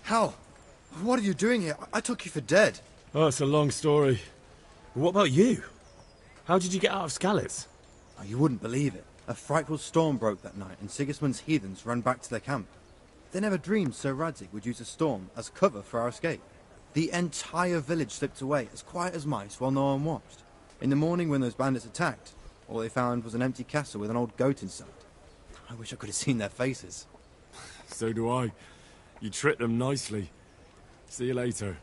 Hal, what are you doing here? I took you for dead. Oh, it's a long story. What about you? How did you get out of Skalitz? Oh, you wouldn't believe it. A frightful storm broke that night, and Sigismund's heathens ran back to their camp. They never dreamed Sir Radzig would use a storm as cover for our escape. The entire village slipped away, as quiet as mice, while no one watched. In the morning, when those bandits attacked, all they found was an empty castle with an old goat inside. I wish I could have seen their faces. So do I. You tricked them nicely. See you later.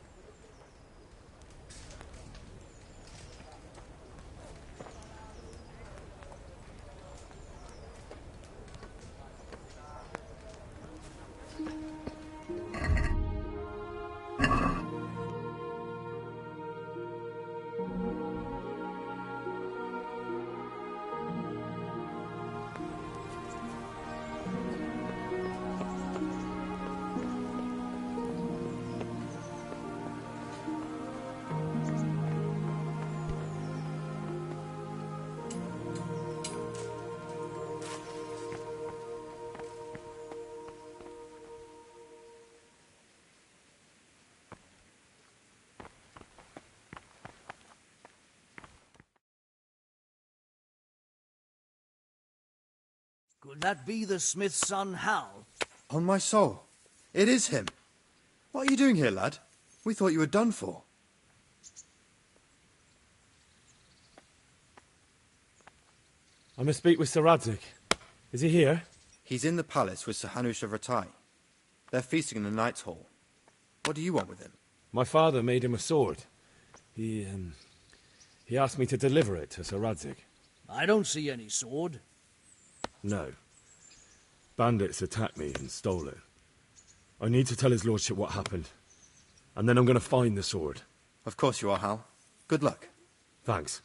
Could that be the smith's son, Hal? On my soul, it is him. What are you doing here, lad? We thought you were done for. I must speak with Sir Radzig. Is he here? He's in the palace with Sir Hanush of Rattay. They're feasting in the Knight's Hall. What do you want with him? My father made him a sword. He asked me to deliver it to Sir Radzig. I don't see any sword. No. Bandits attacked me and stole it. I need to tell his lordship what happened. And then I'm going to find the sword. Of course you are, Hal. Good luck. Thanks.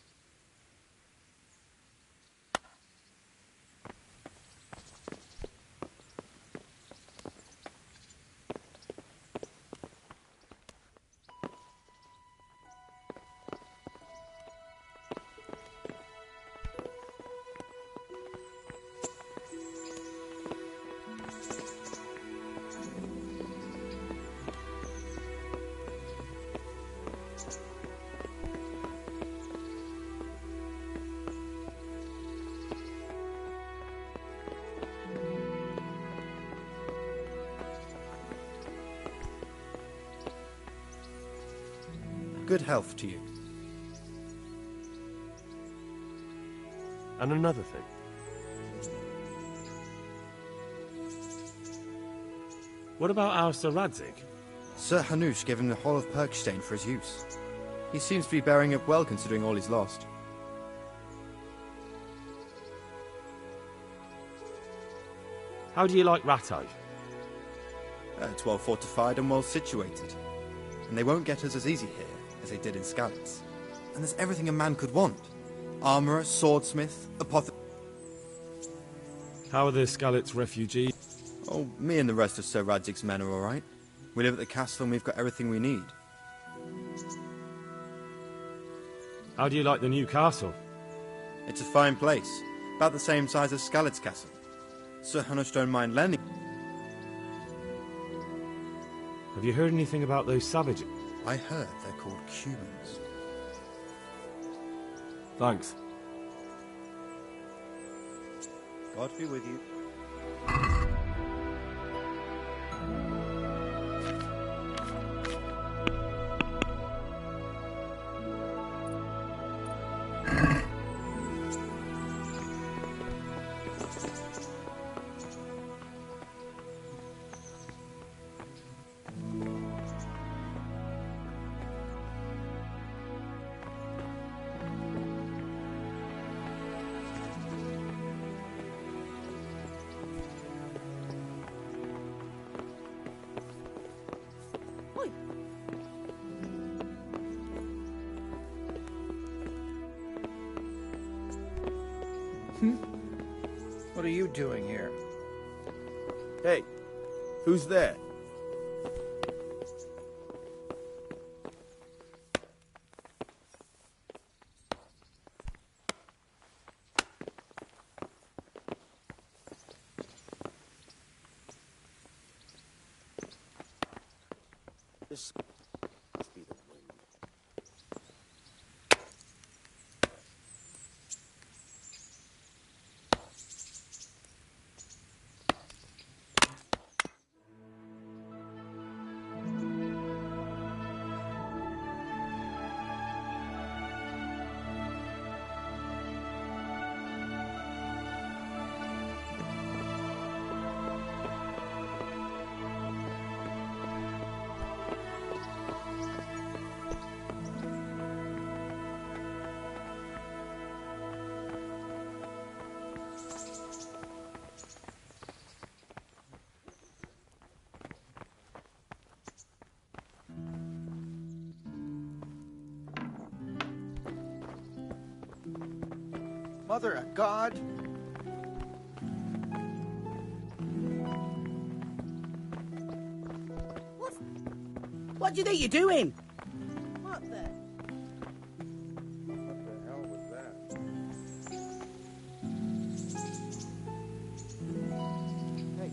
Good health to you. And another thing. What about our Sir Radzig? Sir Hanush gave him the Hall of Perkstein for his use. He seems to be bearing up well considering all he's lost. How do you like Rattay? It's well fortified and well situated. And they won't get us as easy here as they did in Skalitz. And there's everything a man could want. Armourer, swordsmith, apothecary. How are the Skalitz refugees? Oh, me and the rest of Sir Radzig's men are all right. We live at the castle and we've got everything we need. How do you like the new castle? It's a fine place. About the same size as Skalitz Castle. Sir Hanush don't mind lending. Have you heard anything about those savages? I heard they're called Cumans. Thanks. God be with you. What are you doing here? Hey, who's there? This must be the wind. Mother of God! What do you think you're doing? What the? What the hell was that? Hey.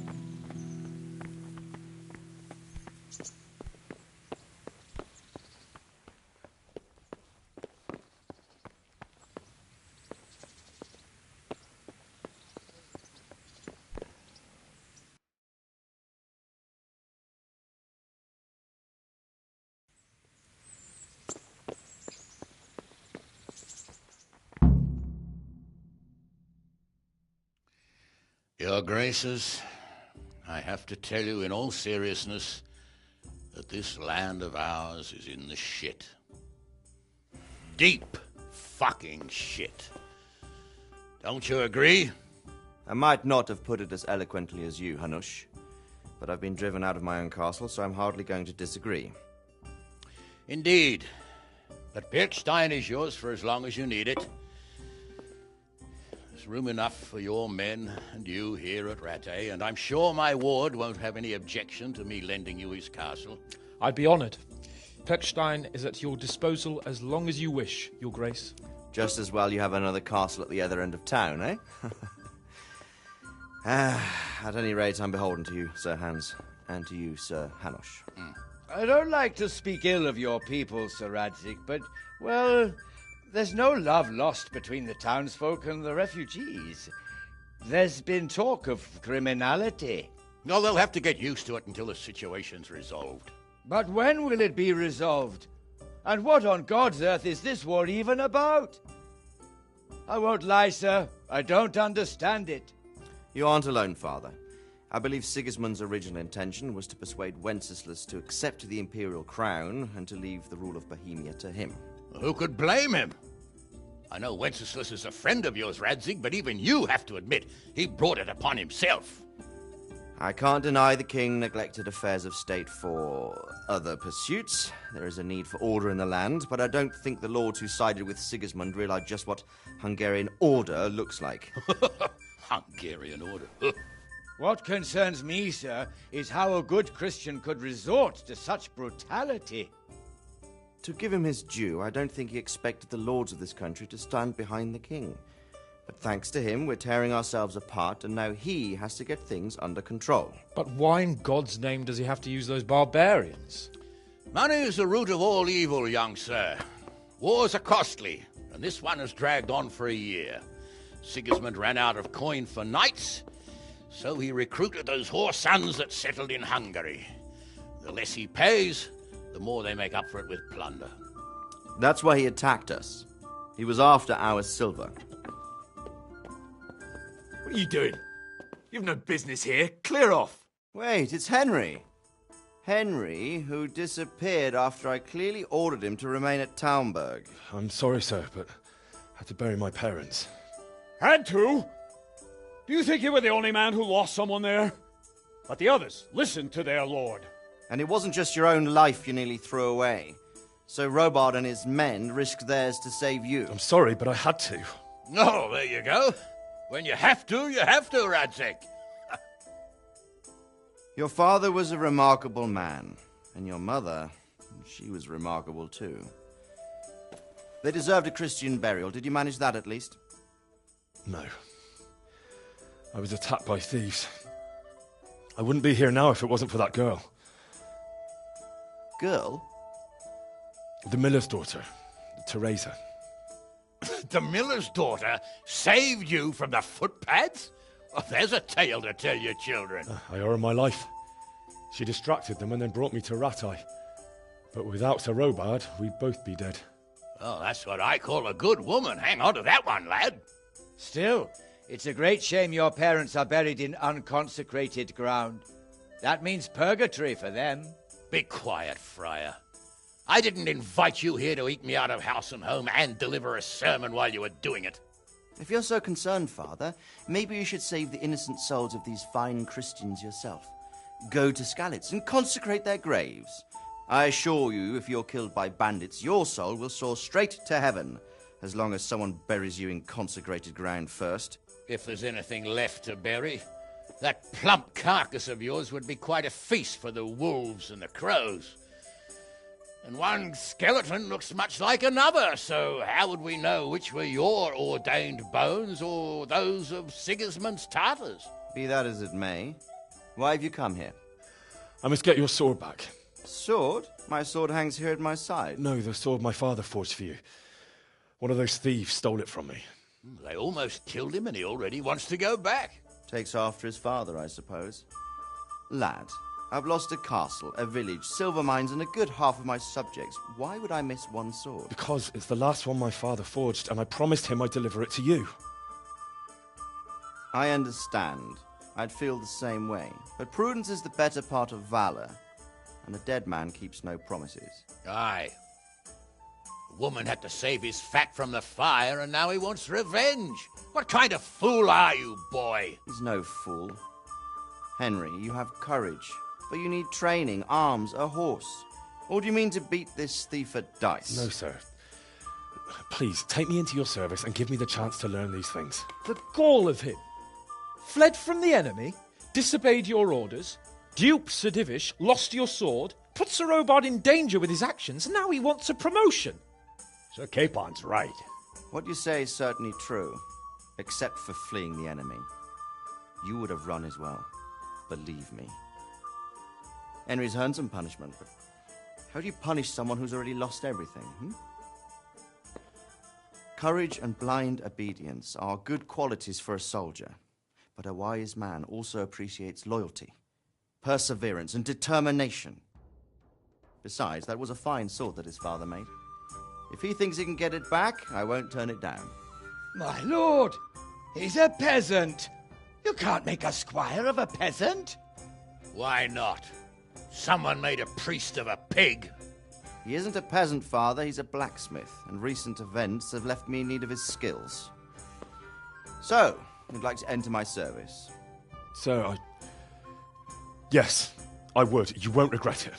Your Graces, I have to tell you in all seriousness that this land of ours is in the shit. Deep fucking shit. Don't you agree? I might not have put it as eloquently as you, Hanush, but I've been driven out of my own castle, so I'm hardly going to disagree. Indeed. But Birkstein is yours for as long as you need it. There's room enough for your men and you here at Rattay, and I'm sure my ward won't have any objection to me lending you his castle. I'd be honoured. Pechstein is at your disposal as long as you wish, Your Grace. Just as well you have another castle at the other end of town, eh? At any rate, I'm beholden to you, Sir Hans, and to you, Sir Hanush. I don't like to speak ill of your people, Sir Radzig, but, well, there's no love lost between the townsfolk and the refugees. There's been talk of criminality. No, they'll have to get used to it until the situation's resolved. But when will it be resolved? And what on God's earth is this war even about? I won't lie, sir. I don't understand it. You aren't alone, Father. I believe Sigismund's original intention was to persuade Wenceslas to accept the imperial crown and to leave the rule of Bohemia to him. Who could blame him? I know Wenceslas is a friend of yours, Radzig, but even you have to admit he brought it upon himself. I can't deny the king neglected affairs of state for other pursuits. There is a need for order in the land, but I don't think the lords who sided with Sigismund realized just what Hungarian order looks like. Hungarian order? What concerns me, sir, is how a good Christian could resort to such brutality. To give him his due, I don't think he expected the lords of this country to stand behind the king. But thanks to him, we're tearing ourselves apart, and now he has to get things under control. But why in God's name does he have to use those barbarians? Money is the root of all evil, young sir. Wars are costly, and this one has dragged on for a year. Sigismund ran out of coin for knights, so he recruited those whore sons that settled in Hungary. The less he pays, the more they make up for it with plunder. That's why he attacked us. He was after our silver. What are you doing? You've no business here. Clear off. Wait, it's Henry. Henry, who disappeared after I clearly ordered him to remain at Taumburg. I'm sorry, sir, but I had to bury my parents. Had to? Do you think you were the only man who lost someone there? But the others listened to their lord. And it wasn't just your own life you nearly threw away. So Robard and his men risked theirs to save you. I'm sorry, but I had to. Oh, there you go. When you have to, Radzig. Your father was a remarkable man, and your mother, she was remarkable too. They deserved a Christian burial. Did you manage that at least? No. I was attacked by thieves. I wouldn't be here now if it wasn't for that girl. Girl? The miller's daughter, Teresa. The miller's daughter saved you from the footpads? Well, there's a tale to tell your children. I owe her my life. She distracted them and then brought me to Rattay. But without Sir Robard, we'd both be dead. Oh, that's what I call a good woman. Hang on to that one, lad. Still, it's a great shame your parents are buried in unconsecrated ground. That means purgatory for them. Be quiet, Friar. I didn't invite you here to eat me out of house and home and deliver a sermon while you were doing it. If you're so concerned, Father, maybe you should save the innocent souls of these fine Christians yourself. Go to Skalitz and consecrate their graves. I assure you, if you're killed by bandits, your soul will soar straight to heaven, as long as someone buries you in consecrated ground first. If there's anything left to bury, that plump carcass of yours would be quite a feast for the wolves and the crows. And one skeleton looks much like another, so how would we know which were your ordained bones or those of Sigismund's Tartars? Be that as it may, why have you come here? I must get your sword back. Sword? My sword hangs here at my side. No, the sword my father forged for you. One of those thieves stole it from me. They almost killed him and he already wants to go back. Takes after his father, I suppose. Lad, I've lost a castle, a village, silver mines, and a good half of my subjects. Why would I miss one sword? Because it's the last one my father forged, and I promised him I'd deliver it to you. I understand. I'd feel the same way. But prudence is the better part of valor, and a dead man keeps no promises. Aye. The woman had to save his fat from the fire, and now he wants revenge. What kind of fool are you, boy? He's no fool. Henry, you have courage, but you need training, arms, a horse. Or do you mean to beat this thief at dice? No, sir. Please, take me into your service and give me the chance to learn these things. The gall of him. Fled from the enemy, disobeyed your orders, duped Sir Divish, lost your sword, put Sir Robard in danger with his actions, and now he wants a promotion. Sir Capon's right. What you say is certainly true, except for fleeing the enemy. You would have run as well, believe me. Henry's earned some punishment, but how do you punish someone who's already lost everything, Courage and blind obedience are good qualities for a soldier, but a wise man also appreciates loyalty, perseverance, and determination. Besides, that was a fine sword that his father made. If he thinks he can get it back, I won't turn it down. My lord, he's a peasant. You can't make a squire of a peasant. Why not? Someone made a priest of a pig. He isn't a peasant, Father, he's a blacksmith, and recent events have left me in need of his skills. So, you'd like to enter my service? Sir, Yes, I would. You won't regret it.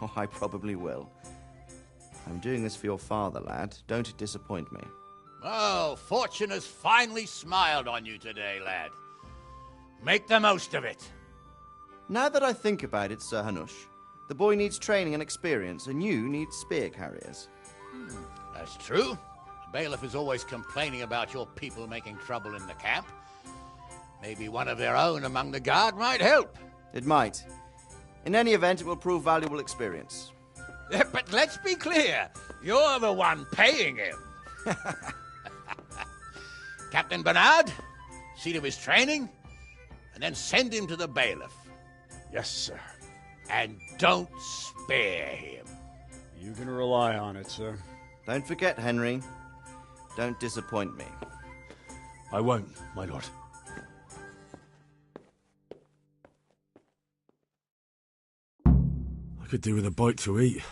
Oh, I probably will. I'm doing this for your father, lad. Don't disappoint me. Oh, fortune has finally smiled on you today, lad. Make the most of it. Now that I think about it, Sir Hanush, the boy needs training and experience, and you need spear carriers. That's true. The bailiff is always complaining about your people making trouble in the camp. Maybe one of their own among the guard might help. It might. In any event, it will prove valuable experience. But let's be clear. You're the one paying him. Captain Bernard, see to his training, and then send him to the bailiff. Yes, sir. And don't spare him. You can rely on it, sir. Don't forget, Henry. Don't disappoint me. I won't, my lord. I could do with a bite to eat.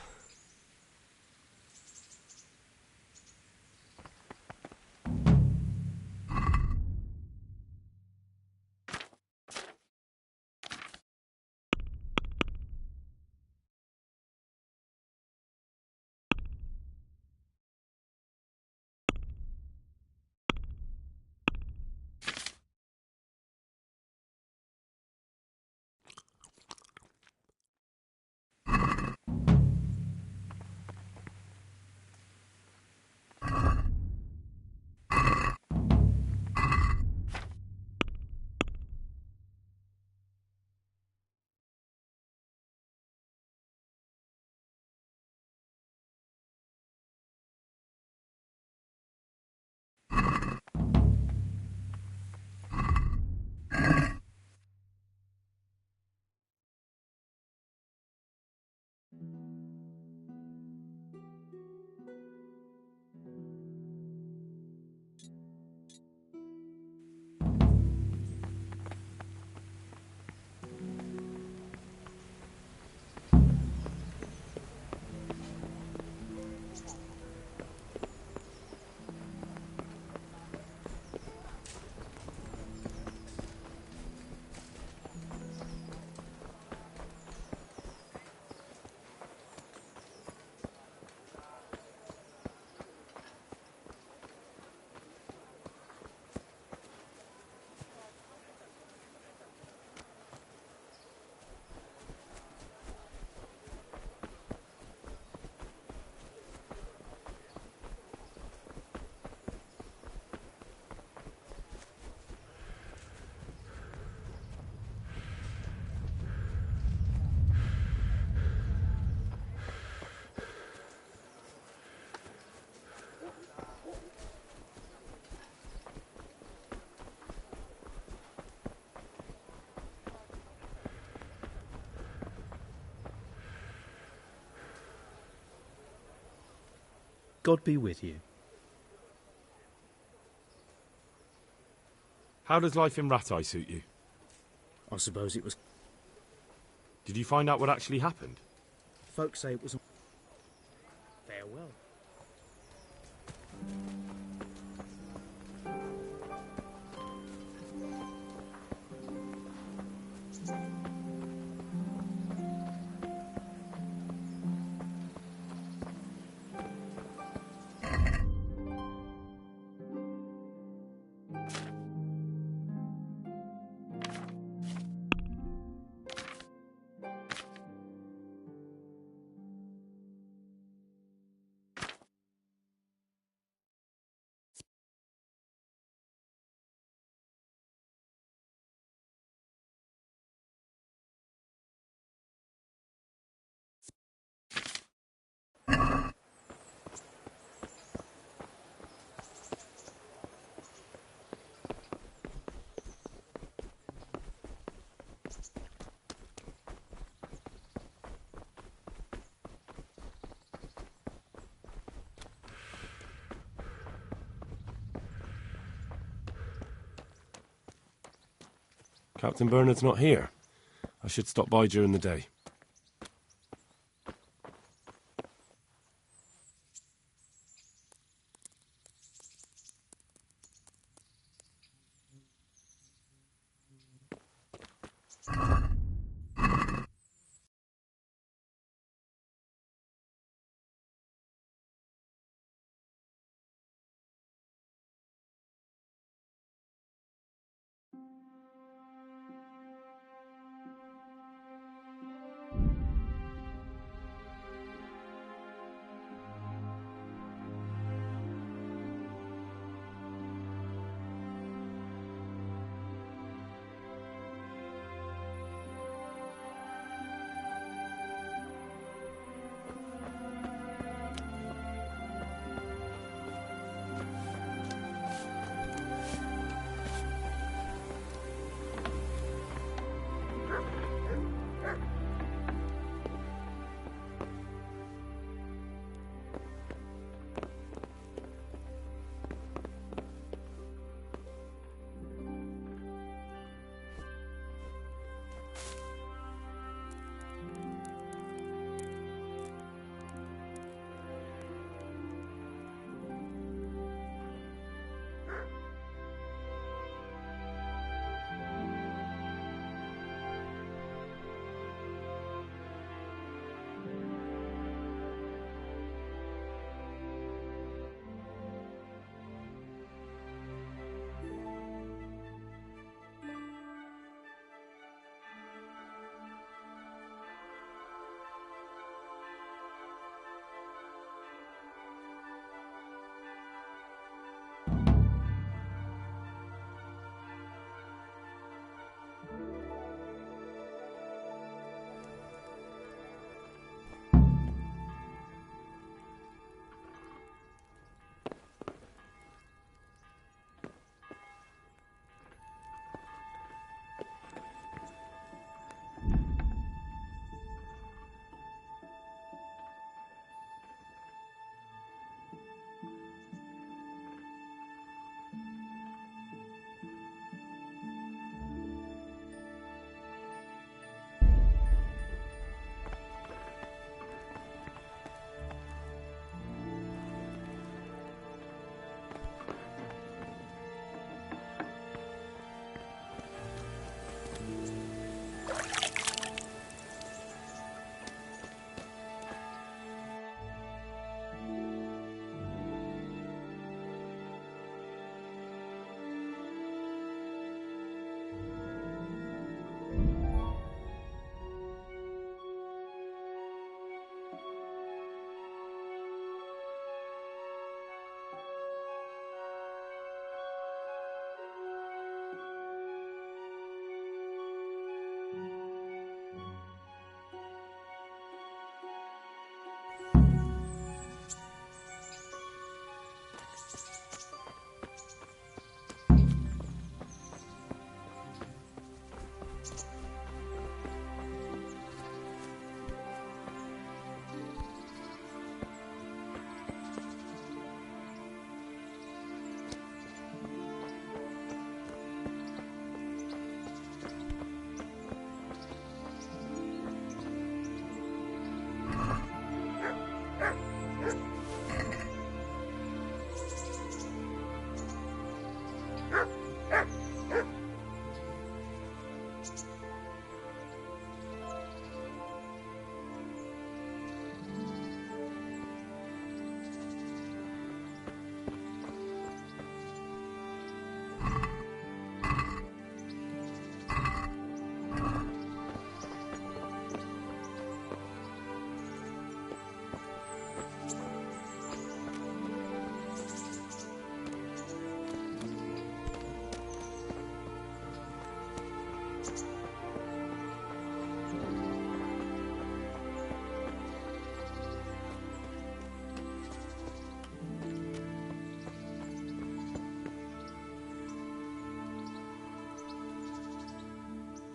God be with you. How does life in Rattay suit you? I suppose it was... Did you find out what actually happened? Folks say it was... Farewell. Captain Bernard's not here. I should stop by during the day.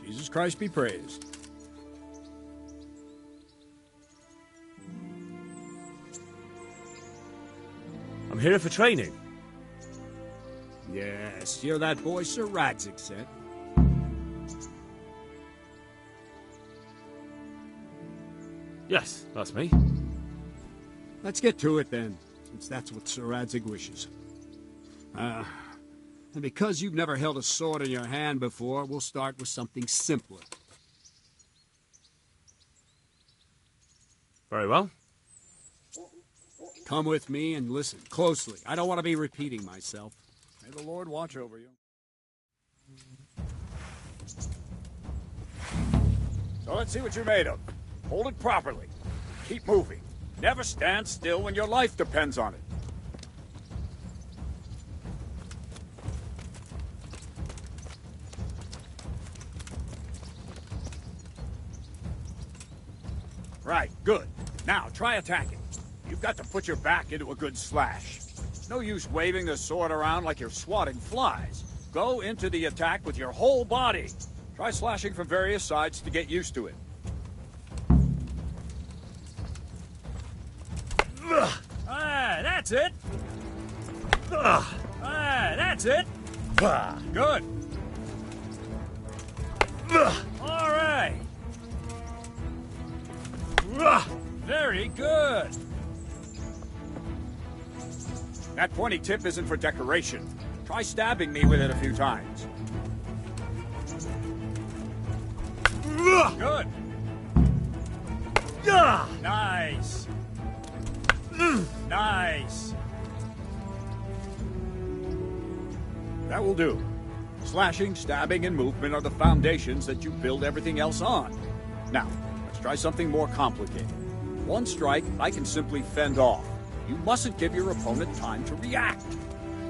Jesus Christ be praised. I'm here for training. Yes, you're that boy Sir Radzig said. Yes, that's me. Let's get to it then, since that's what Sir Radzig wishes. And because you've never held a sword in your hand before, we'll start with something simpler. Very well. Come with me and listen closely. I don't want to be repeating myself. May the Lord watch over you. So let's see what you're made of. Hold it properly. Keep moving. Never stand still when your life depends on it. Right, good. Now, try attacking. You've got to put your back into a good slash. No use waving the sword around like you're swatting flies. Go into the attack with your whole body. Try slashing from various sides to get used to it. Ah, that's it. Ah, that's it. Good. All right. Very good. That pointy tip isn't for decoration. Try stabbing me with it a few times. Good. Nice. Nice. That will do. Slashing, stabbing, and movement are the foundations that you build everything else on. Now, let's try something more complicated. One strike, I can simply fend off. You mustn't give your opponent time to react.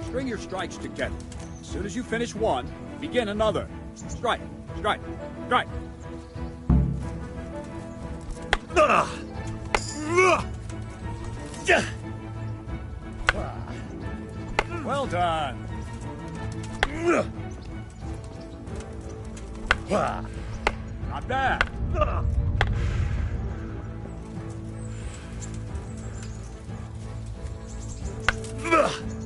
String your strikes together. As soon as you finish one, begin another. Strike, strike, strike. Well done. Not bad.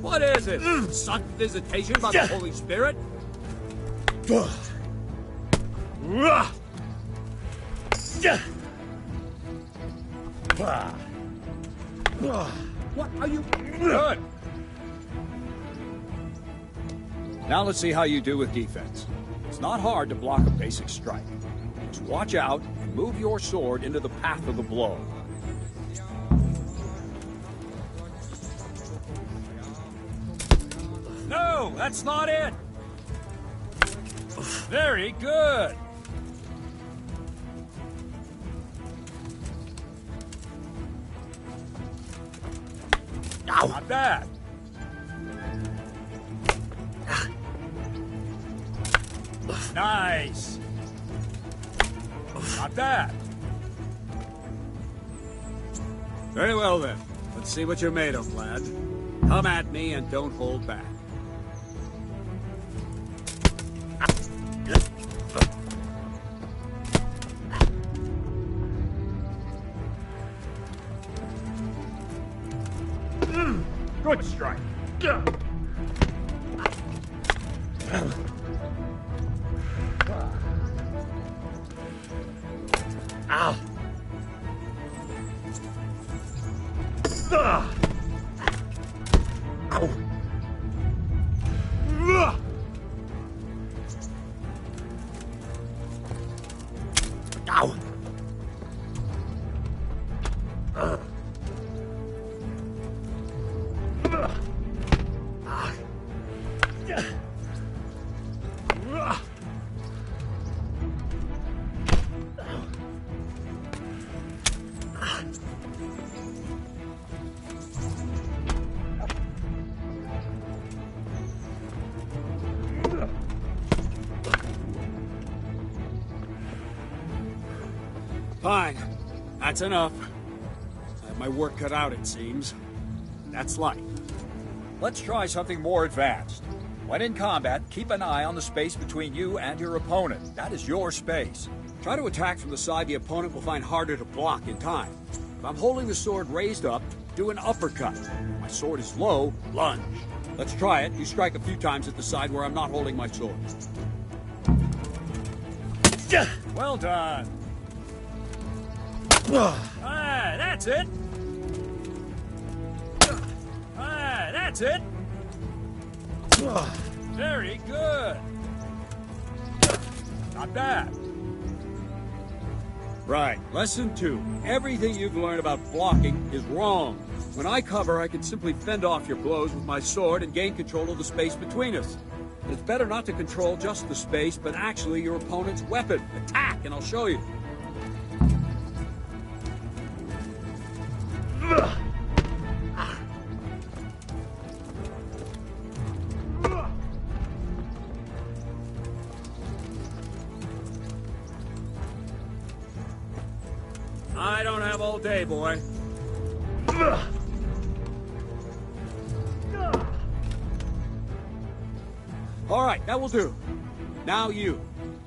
What is it? Sudden visitation by the Holy Spirit? What are you... Good. Now let's see how you do with defense. It's not hard to block a basic strike. Just watch out and move your sword into the path of the blow. No, that's not it. Very good. Not bad. Nice. Not bad. Very well then. Let's see what you're made of, lad. Come at me and don't hold back. Good strike. Ow. Ow. Ow. Fine. That's enough. I have my work cut out, it seems. That's life. Let's try something more advanced. When in combat, keep an eye on the space between you and your opponent. That is your space. Try to attack from the side the opponent will find harder to block in time. If I'm holding the sword raised up, do an uppercut. If my sword is low, lunge. Let's try it. You strike a few times at the side where I'm not holding my sword. Well done. Ah, that's it. Ah, that's it. Very good. Not bad. Right. Lesson 2. Everything you've learned about blocking is wrong. When I cover, I can simply fend off your blows with my sword and gain control of the space between us. But it's better not to control just the space, but actually your opponent's weapon. Attack, and I'll show you. I don't have all day, boy. All right, that will do. Now you.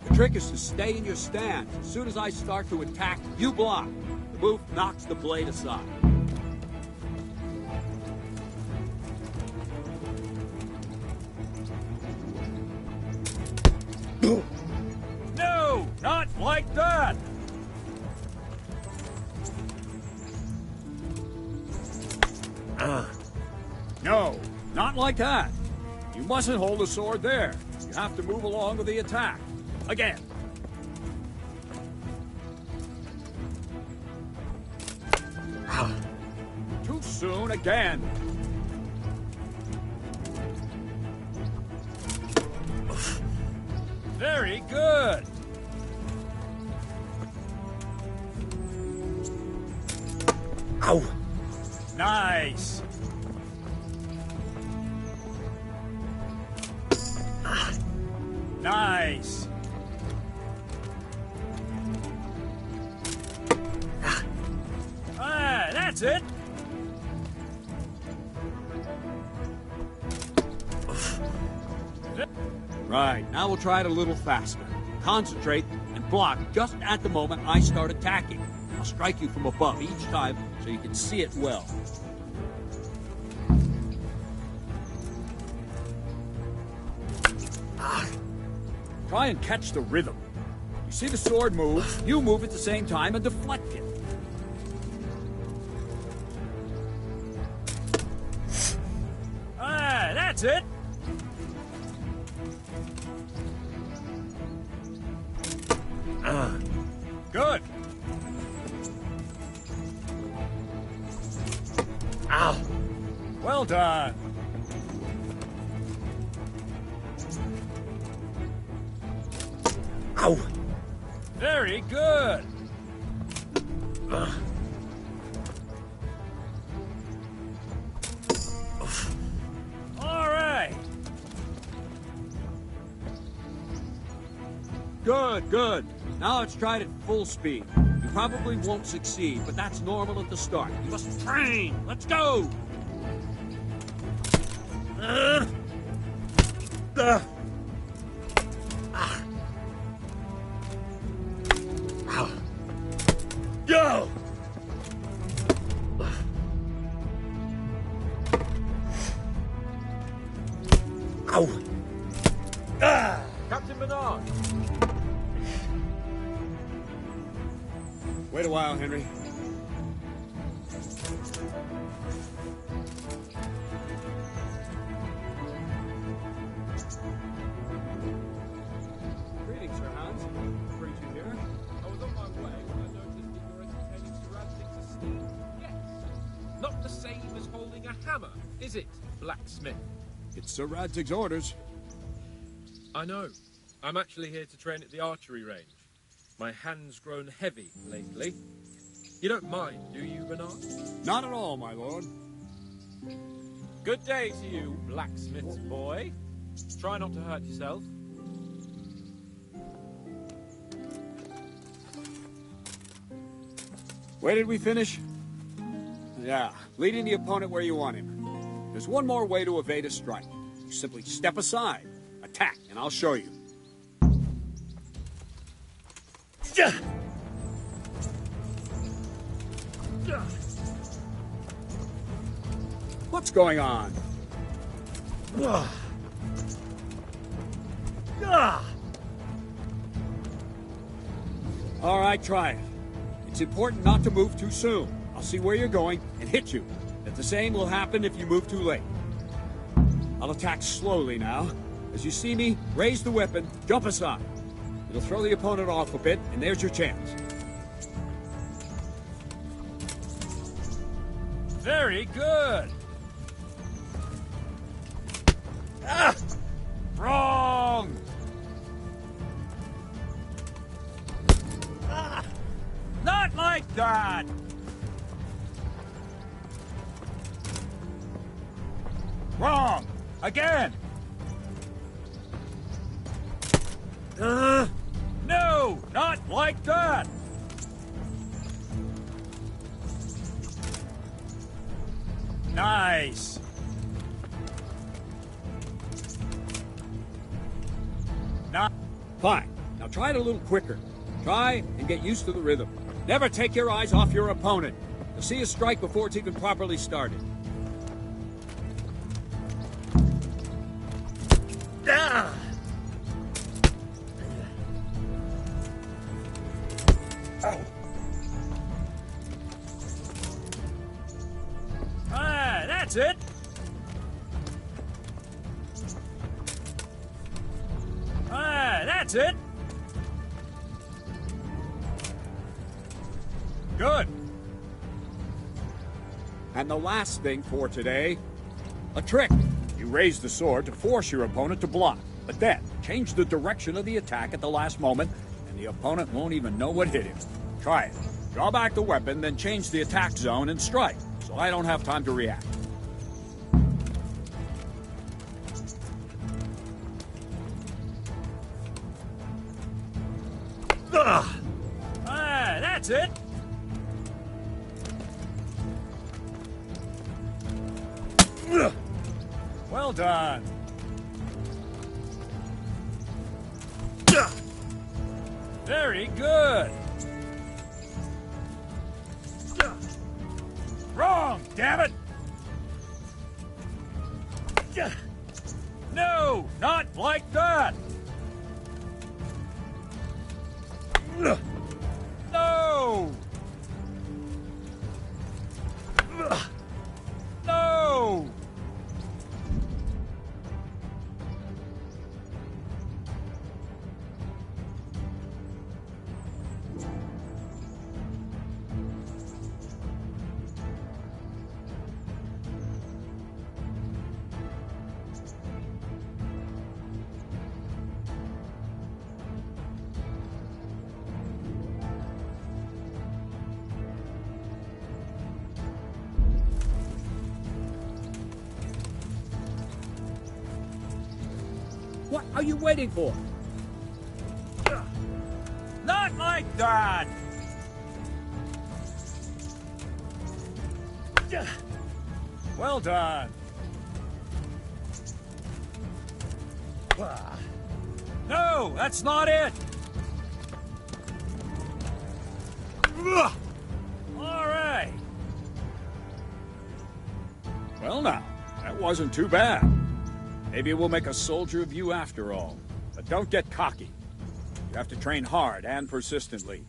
The trick is to stay in your stance. As soon as I start to attack, you block. The move knocks the blade aside. No, not like that. No, not like that. You mustn't hold the sword there. You have to move along with the attack. Again. Too soon again. Very good. Ow. Nice. Nice. Ah, that's it. Right, now we'll try it a little faster. Concentrate and block just at the moment I start attacking. I'll strike you from above each time so you can see it well. Try and catch the rhythm. You see the sword move, you move at the same time and deflect it. Ah, that's it. Good. Ow. Well done. Ow. Very good. All right. Good, good. Now let's try it at full speed. You probably won't succeed, but that's normal at the start. You must train. Let's go. Go! Ow! Captain Bernard! Wait a while, Henry. Greetings, Sir Hans. Great you here. I was on my way when I noticed that you're entertaining Sir Radzig's estate. Yes. Not the same as holding a hammer, is it, blacksmith? It's Sir Radzig's orders. I know. I'm actually here to train at the archery range. My hand's grown heavy lately. You don't mind, do you, Bernard? Not at all, my lord. Good day to you, blacksmith's boy. Try not to hurt yourself. Where did we finish? Yeah, leading the opponent where you want him. There's one more way to evade a strike. You simply step aside, attack, and I'll show you. What's going on? All right, try it. It's important not to move too soon. I'll see where you're going and hit you. But the same will happen if you move too late. I'll attack slowly now. As you see me, raise the weapon, jump aside. It'll throw the opponent off a bit, and there's your chance. Very good. Ah! Wrong! Ah! Not like that! Wrong! Again! No! Not like that! Nice! Fine. Now try it a little quicker. Try and get used to the rhythm. Never take your eyes off your opponent. You'll see a strike before it's even properly started. Ah! Ah, that's it. Ah, that's it. Good. And the last thing for today, a trick. You raise the sword to force your opponent to block, but then change the direction of the attack at the last moment, and the opponent won't even know what hit him. Try it. Draw back the weapon, then change the attack zone and strike, so I don't have time to react. Ah, that's it. Well done. Very good. Wrong, damn it. No, not like that. No. No. What are you waiting for? Not like that. Well done. No, that's not it. All right. Well now, that wasn't too bad. Maybe we'll make a soldier of you after all. But don't get cocky. You have to train hard and persistently.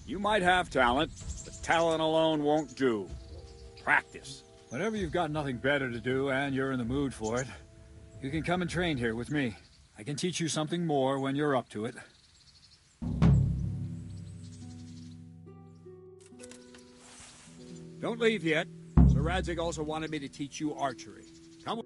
You might have talent, but talent alone won't do. Practice. Whenever you've got nothing better to do and you're in the mood for it, you can come and train here with me. I can teach you something more when you're up to it. Don't leave yet. Sir Radzig also wanted me to teach you archery. Come.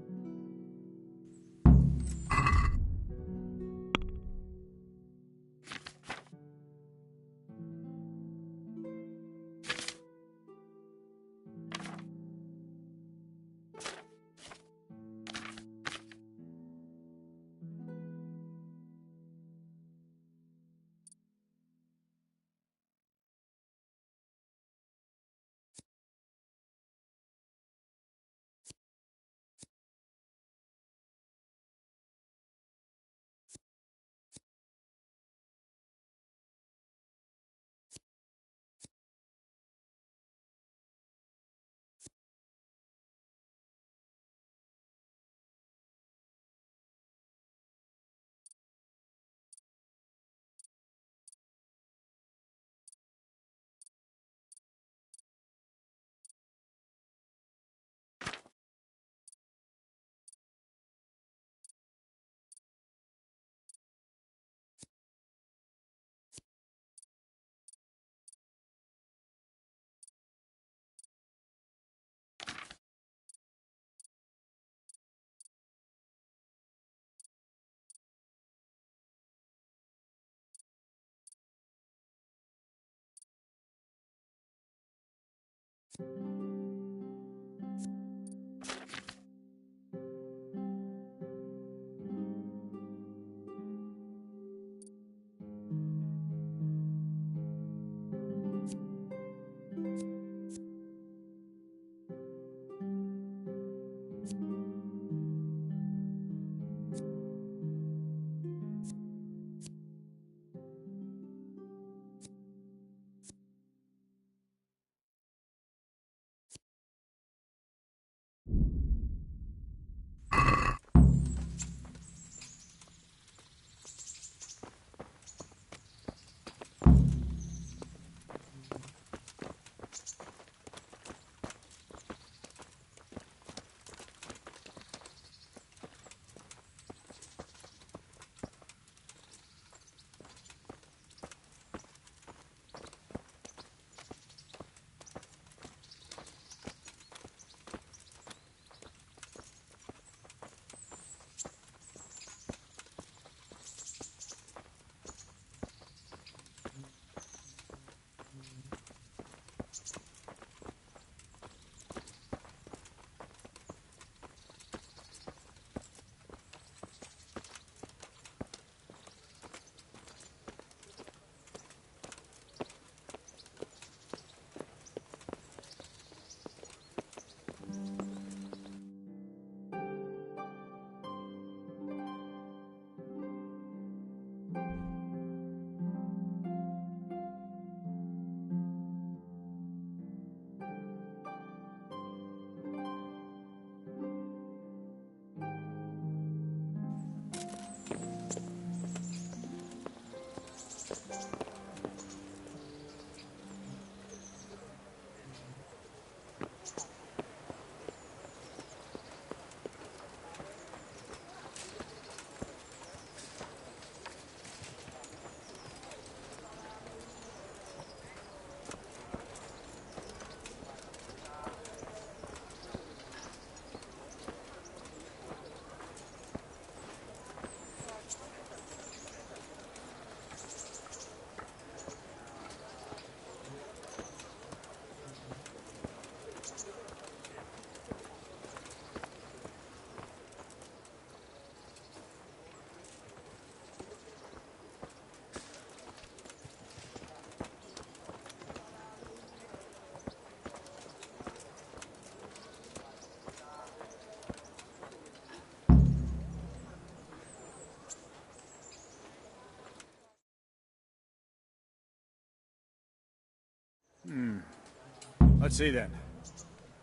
Let's see then.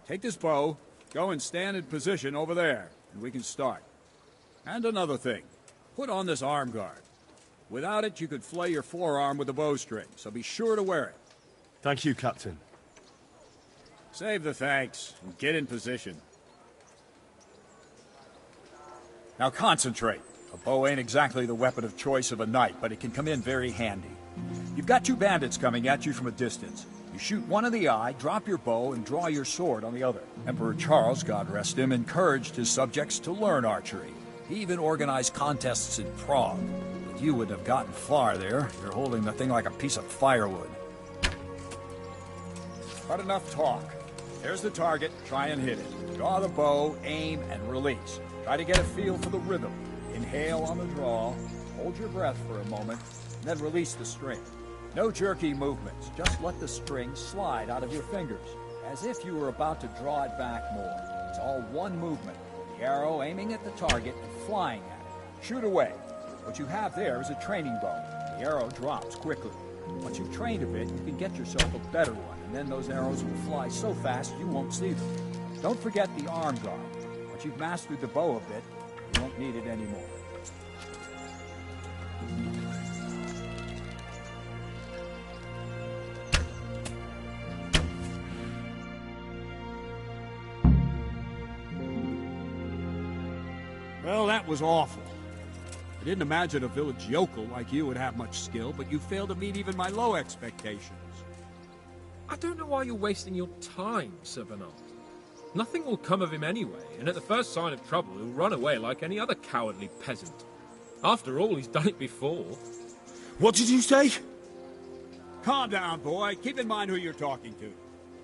Take this bow, go and stand in position over there, and we can start. And another thing, put on this arm guard. Without it, you could flay your forearm with a bowstring, so be sure to wear it. Thank you, Captain. Save the thanks, and get in position. Now concentrate. A bow ain't exactly the weapon of choice of a knight, but it can come in very handy. You've got two bandits coming at you from a distance. You shoot one in the eye, drop your bow, and draw your sword on the other. Emperor Charles, God rest him, encouraged his subjects to learn archery. He even organized contests in Prague. But you wouldn't have gotten far there. You're holding the thing like a piece of firewood. But enough talk. There's the target. Try and hit it. Draw the bow, aim, and release. Try to get a feel for the rhythm. Inhale on the draw, hold your breath for a moment, and then release the string. No jerky movements, just let the string slide out of your fingers, as if you were about to draw it back more. It's all one movement, the arrow aiming at the target and flying at it. Shoot away. What you have there is a training bow. The arrow drops quickly. Once you've trained a bit, you can get yourself a better one, and then those arrows will fly so fast you won't see them. Don't forget the arm guard. Once you've mastered the bow a bit, you won't need it anymore. Well, that was awful. I didn't imagine a village yokel like you would have much skill, but you failed to meet even my low expectations. I don't know why you're wasting your time, Sir Bernard. Nothing will come of him anyway, and at the first sign of trouble, he'll run away like any other cowardly peasant. After all, he's done it before. What did you say? Calm down, boy. Keep in mind who you're talking to.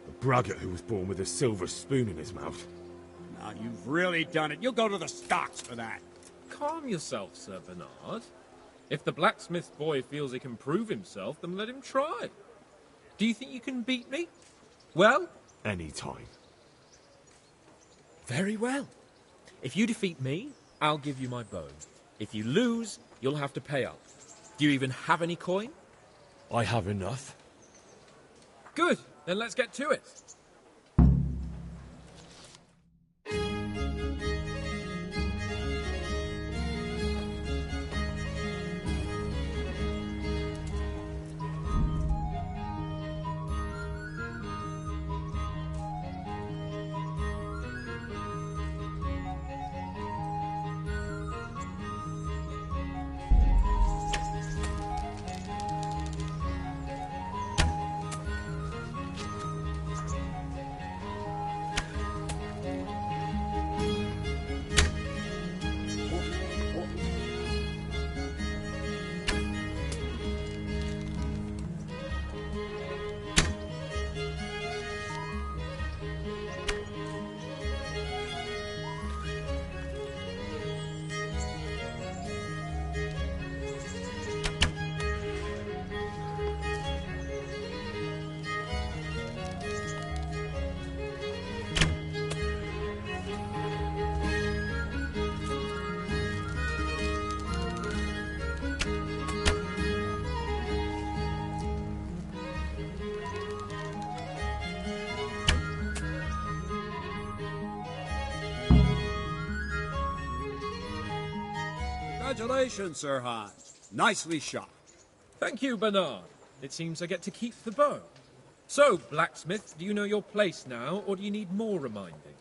A braggart who was born with a silver spoon in his mouth. Now, you've really done it. You'll go to the stocks for that. Calm yourself, Sir Bernard. If the blacksmith boy feels he can prove himself, then let him try. Do you think you can beat me? Well? Any time. Very well. If you defeat me, I'll give you my bow. If you lose, you'll have to pay up. Do you even have any coin? I have enough. Good. Then let's get to it. Congratulations, Sir Hans. Nicely shot. Thank you, Bernard. It seems I get to keep the bow. So, blacksmith, do you know your place now, or do you need more reminding?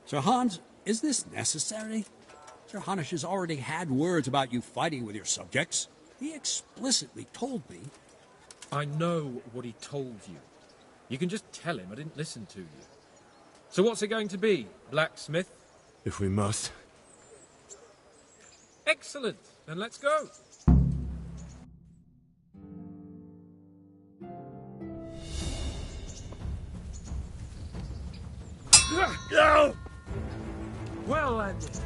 Sir Hans, is this necessary? Sir Hanush has already had words about you fighting with your subjects. He explicitly told me. I know what he told you. You can just tell him I didn't listen to you. So what's it going to be, blacksmith? If we must. Excellent. Then let's go. No! Well landed.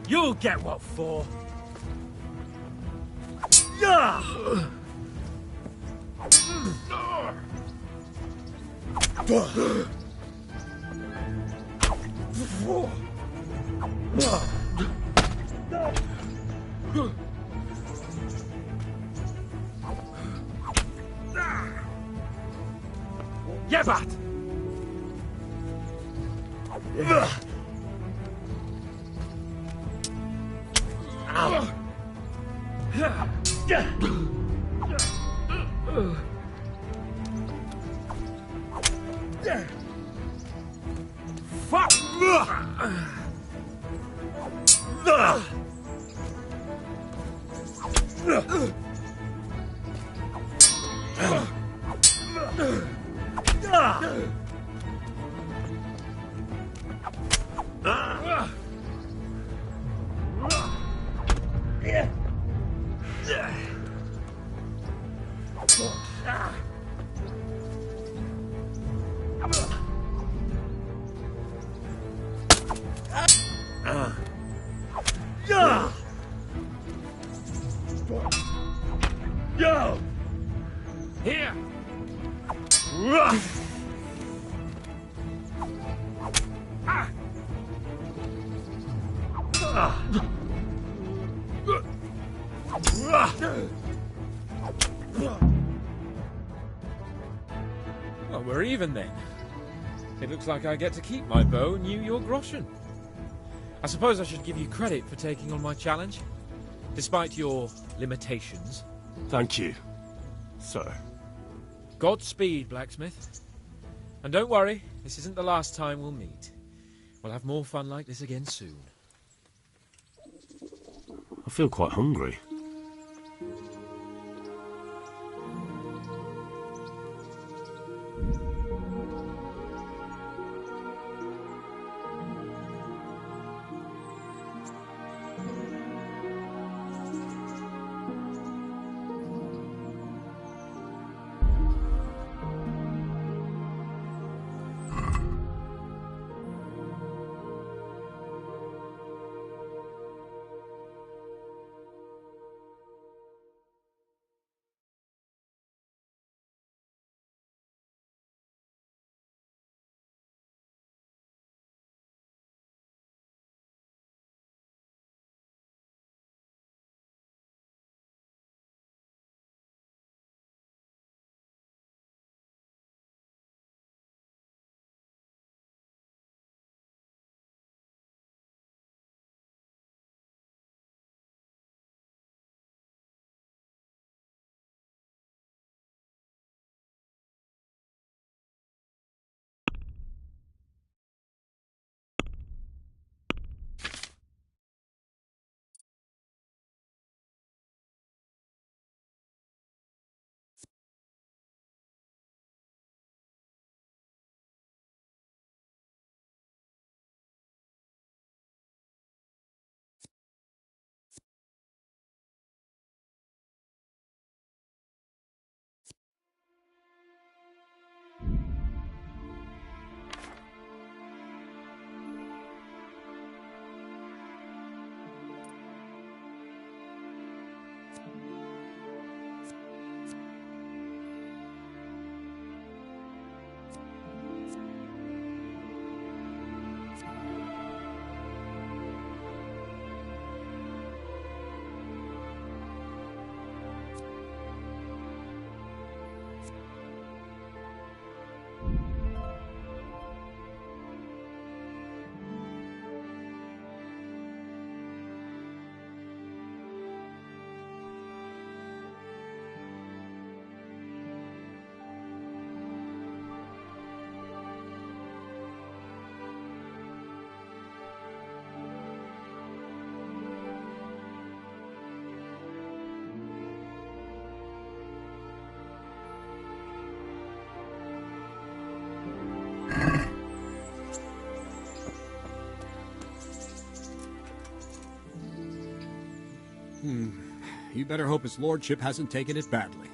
You'll get what for. Yebat! Fuck! Yo! Here! Well, we're even then. It looks like I get to keep my bow and you your groschen. I suppose I should give you credit for taking on my challenge, despite your limitations. Thank you, sir. Godspeed, blacksmith. And don't worry, this isn't the last time we'll meet. We'll have more fun like this again soon. I feel quite hungry. You better hope his lordship hasn't taken it badly.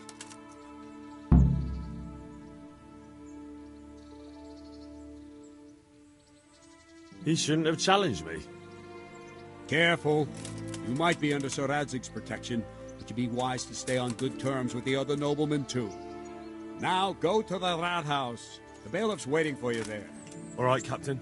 He shouldn't have challenged me. Careful. You might be under Sir Radzig's protection, but you'd be wise to stay on good terms with the other noblemen, too. Now, go to the Rathouse. The bailiff's waiting for you there. All right, Captain.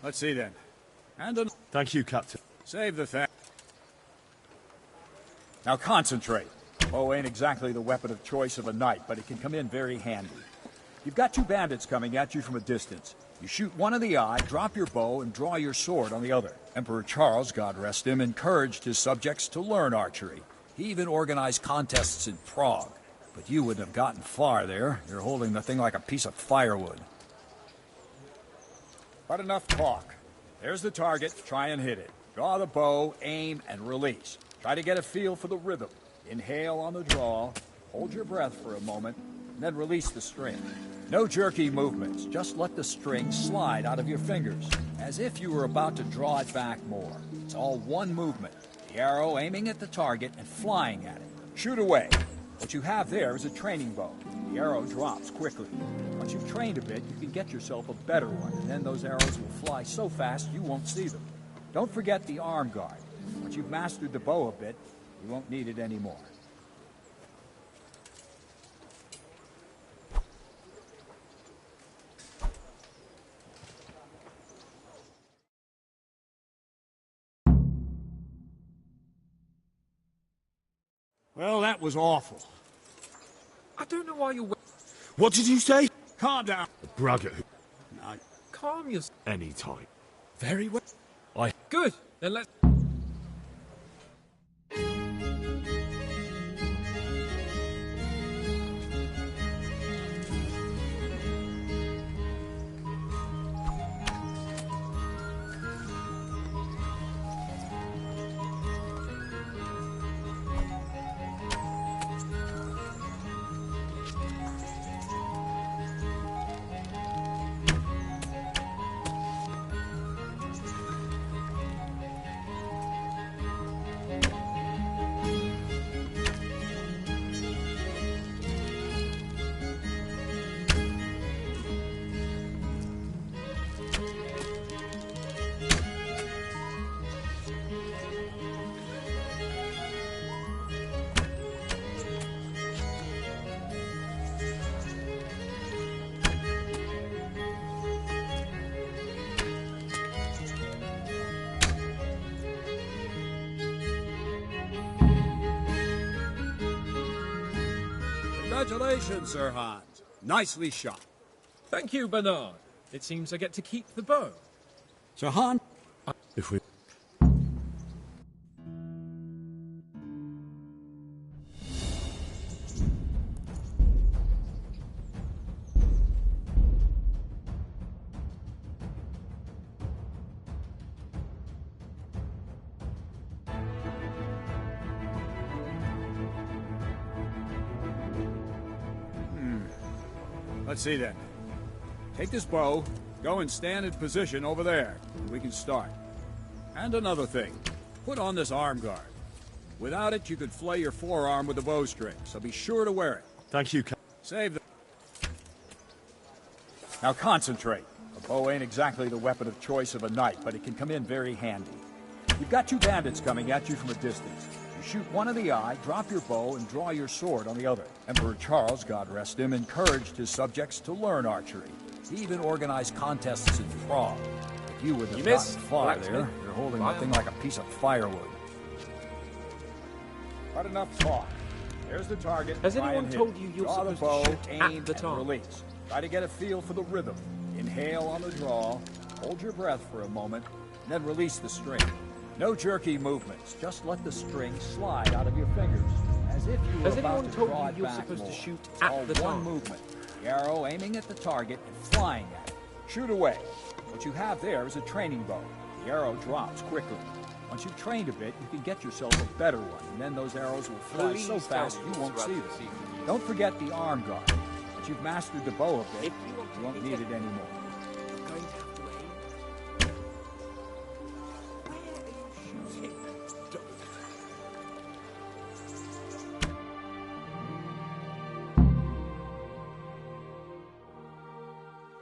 Let's see then. Thank you, Captain. Save the thing. Now concentrate. Bow ain't exactly the weapon of choice of a knight, but it can come in very handy. You've got two bandits coming at you from a distance. You shoot one in the eye, drop your bow, and draw your sword on the other. Emperor Charles, God rest him, encouraged his subjects to learn archery. He even organized contests in Prague. But you wouldn't have gotten far there. You're holding the thing like a piece of firewood. But enough talk. There's the target. Try and hit it. Draw the bow, aim, and release. Try to get a feel for the rhythm. Inhale on the draw, hold your breath for a moment, and then release the string. No jerky movements. Just let the string slide out of your fingers, as if you were about to draw it back more. It's all one movement. The arrow aiming at the target and flying at it. Shoot away. What you have there is a training bow. The arrow drops quickly. Once you've trained a bit, you can get yourself a better one, and then those arrows will fly so fast you won't see them. Don't forget the arm guard. Once you've mastered the bow a bit, you won't need it anymore. Well, that was awful. I don't know why you're... What did you say? Calm down. A braggart. Calm yourself. Any time. Very well. Good. Then let's... Congratulations, Sir Hans. Nicely shot. Thank you, Bernard. It seems I get to keep the bow. Sir Hans? If we... Let's see then. Take this bow, go and stand in position over there. We can start. And another thing, put on this arm guard. Without it, you could flay your forearm with a bowstring, so be sure to wear it. Thank you, Save the... Now concentrate. A bow ain't exactly the weapon of choice of a knight, but it can come in very handy. You've got two bandits coming at you from a distance. You shoot one in the eye, drop your bow, and draw your sword on the other. Emperor Charles, God rest him, encouraged his subjects to learn archery. He even organized contests in Prague. But you wouldn't have gotten far there. You're holding that thing like a piece of firewood. But enough talk. There's the target. Has anyone told you you're draw the supposed bow, to shoot aim, at the and target? release. Try to get a feel for the rhythm. Inhale on the draw, hold your breath for a moment, and then release the string. No jerky movements. Just let the string slide out of your fingers, as if you were about to draw it back more. It's all one movement. The arrow aiming at the target and flying at it. Shoot away. What you have there is a training bow. The arrow drops quickly. Once you've trained a bit, you can get yourself a better one, and then those arrows will fly so fast you won't see them. Don't forget the arm guard. Once you've mastered the bow a bit, you won't need it anymore.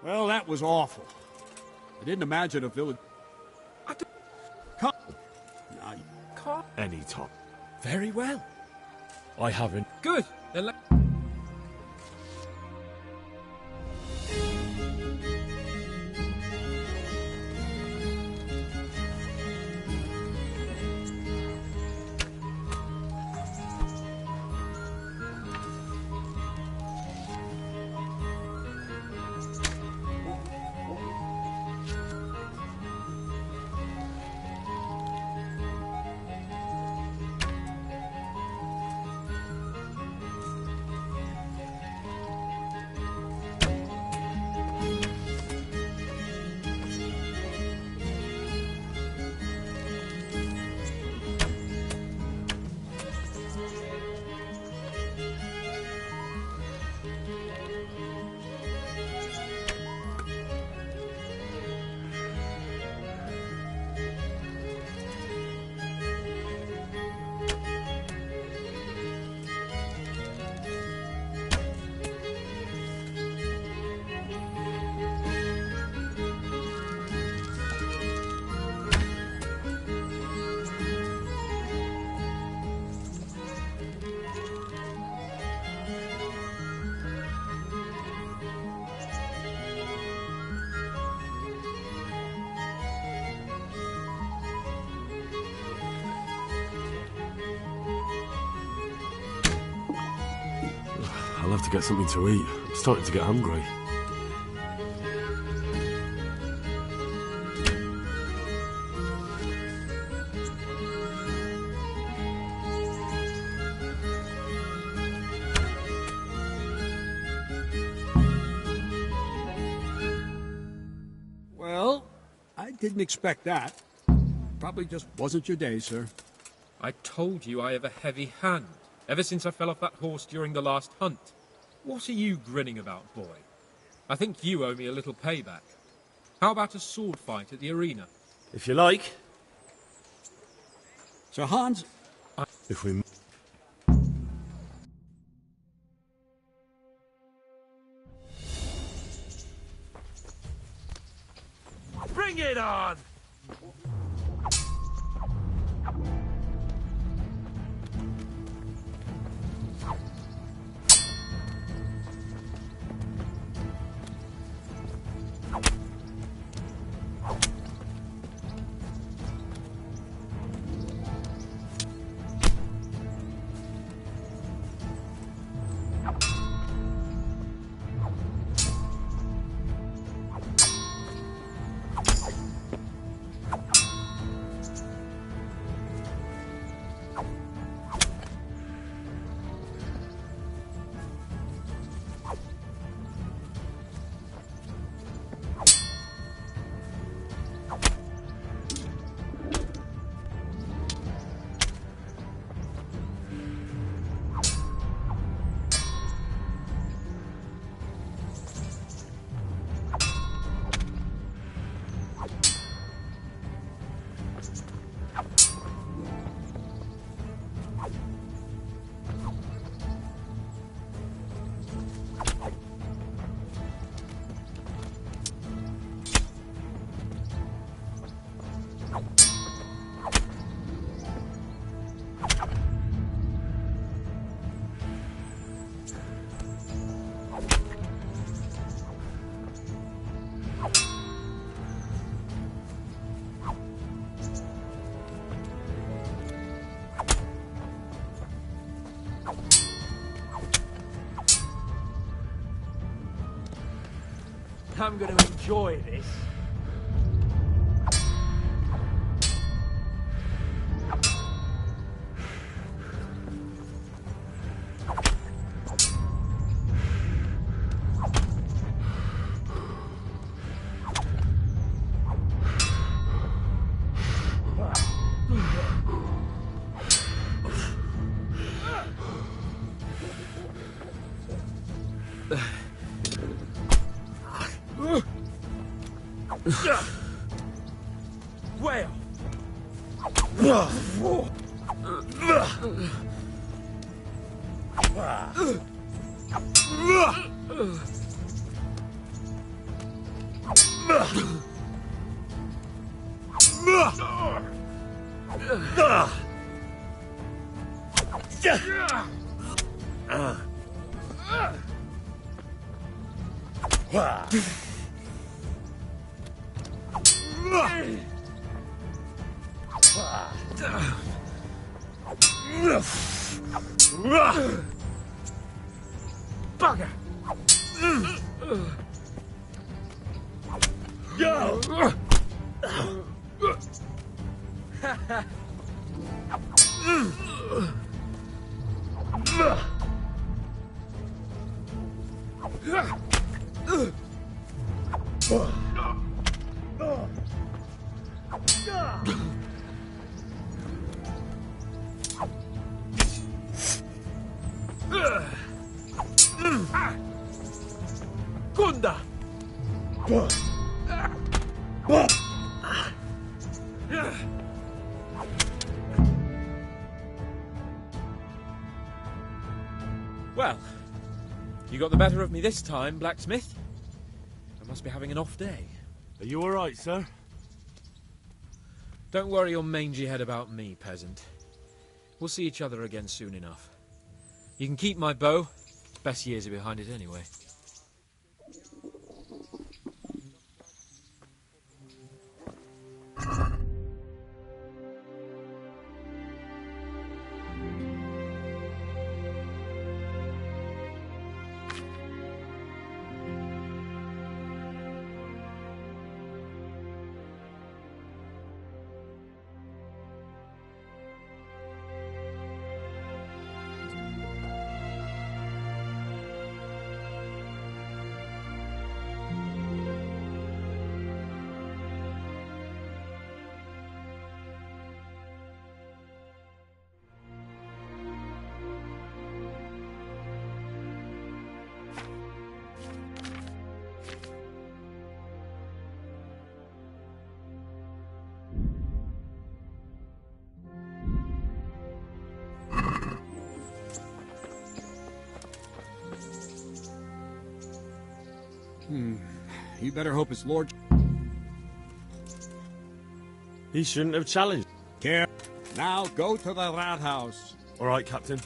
Well, that was awful. I didn't imagine a village... Any time. Very well. I haven't. Good. Then let... I'll have to get something to eat. I'm starting to get hungry. Well, I didn't expect that. Probably just wasn't your day, sir. I told you I have a heavy hand, ever since I fell off that horse during the last hunt. What are you grinning about, boy? I think you owe me a little payback. How about a sword fight at the arena? If you like. Sir Hans? If we... Bring it on! I'm going to enjoy this. Whale! Bugger! Go! Gunda! Well, you got the better of me this time, blacksmith. I must be having an off day. Are you all right, sir? Don't worry your mangy head about me, peasant. We'll see each other again soon enough. You can keep my bow. Best years are behind it anyway. You better hope his lord... He shouldn't have challenged. Care. Now go to the Rathaus. All right, Captain.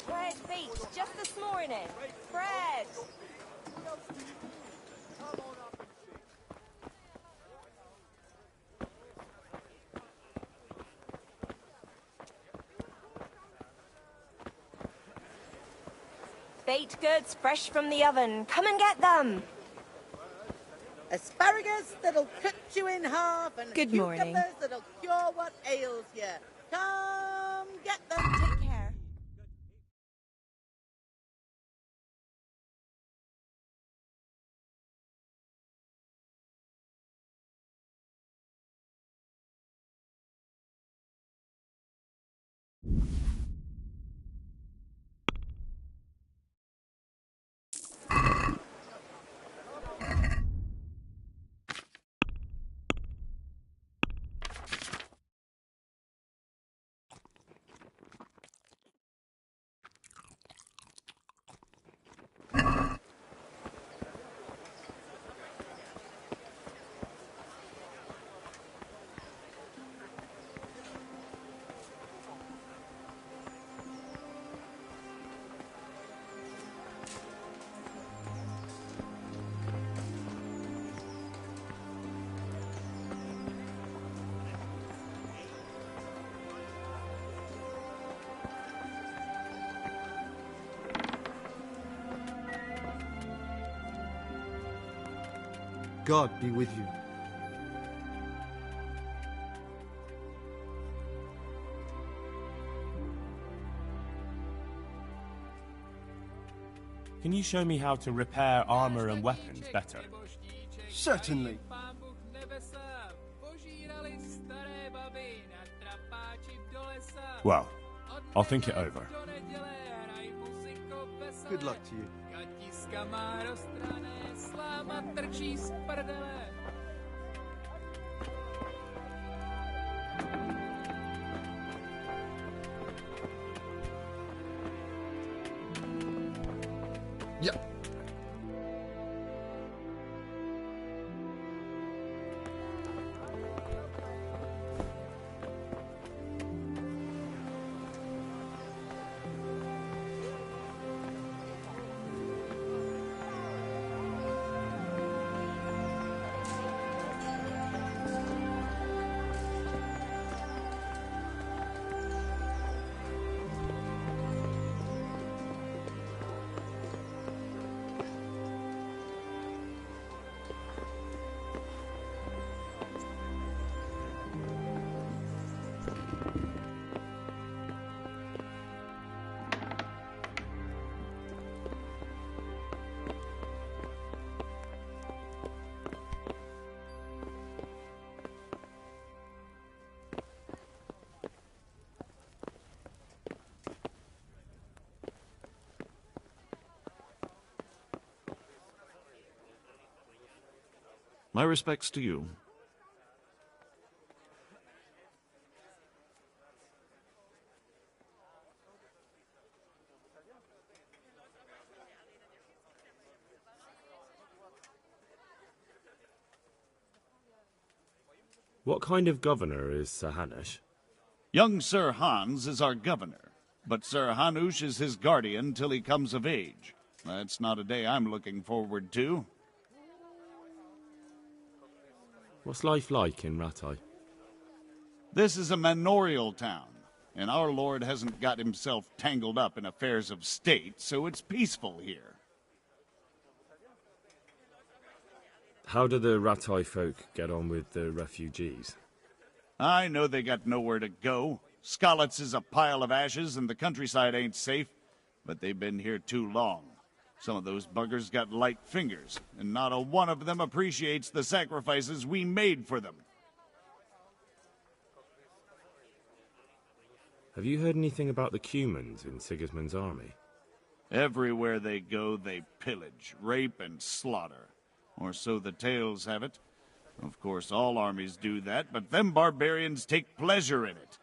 Bread beach, just this morning. Bread! Baked goods fresh from the oven. Come and get them. Asparagus that'll cut you in half and Good morning. cucumbers that'll cure what ails you. Come get them. Take care. God be with you. Can you show me how to repair armor and weapons better? Certainly. Well, I'll think it over. Good luck to you. Yep. My respects to you. What kind of governor is Sir Hanush? Young Sir Hans is our governor. but Sir Hanush is his guardian till he comes of age. That's not a day I'm looking forward to. What's life like in Rattay? This is a manorial town, and our lord hasn't got himself tangled up in affairs of state, so it's peaceful here. How do the Rattay folk get on with the refugees? I know they got nowhere to go. Skalitz is a pile of ashes, and the countryside ain't safe, but they've been here too long. Some of those buggers got light fingers, and not a one of them appreciates the sacrifices we made for them. Have you heard anything about the Cumans in Sigismund's army? Everywhere they go, they pillage, rape, and slaughter. Or so the tales have it. Of course, all armies do that, but them barbarians take pleasure in it.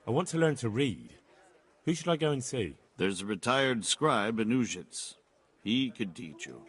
I want to learn to read. Who should I go and see? There's a retired scribe in Uzhitz. He could teach you.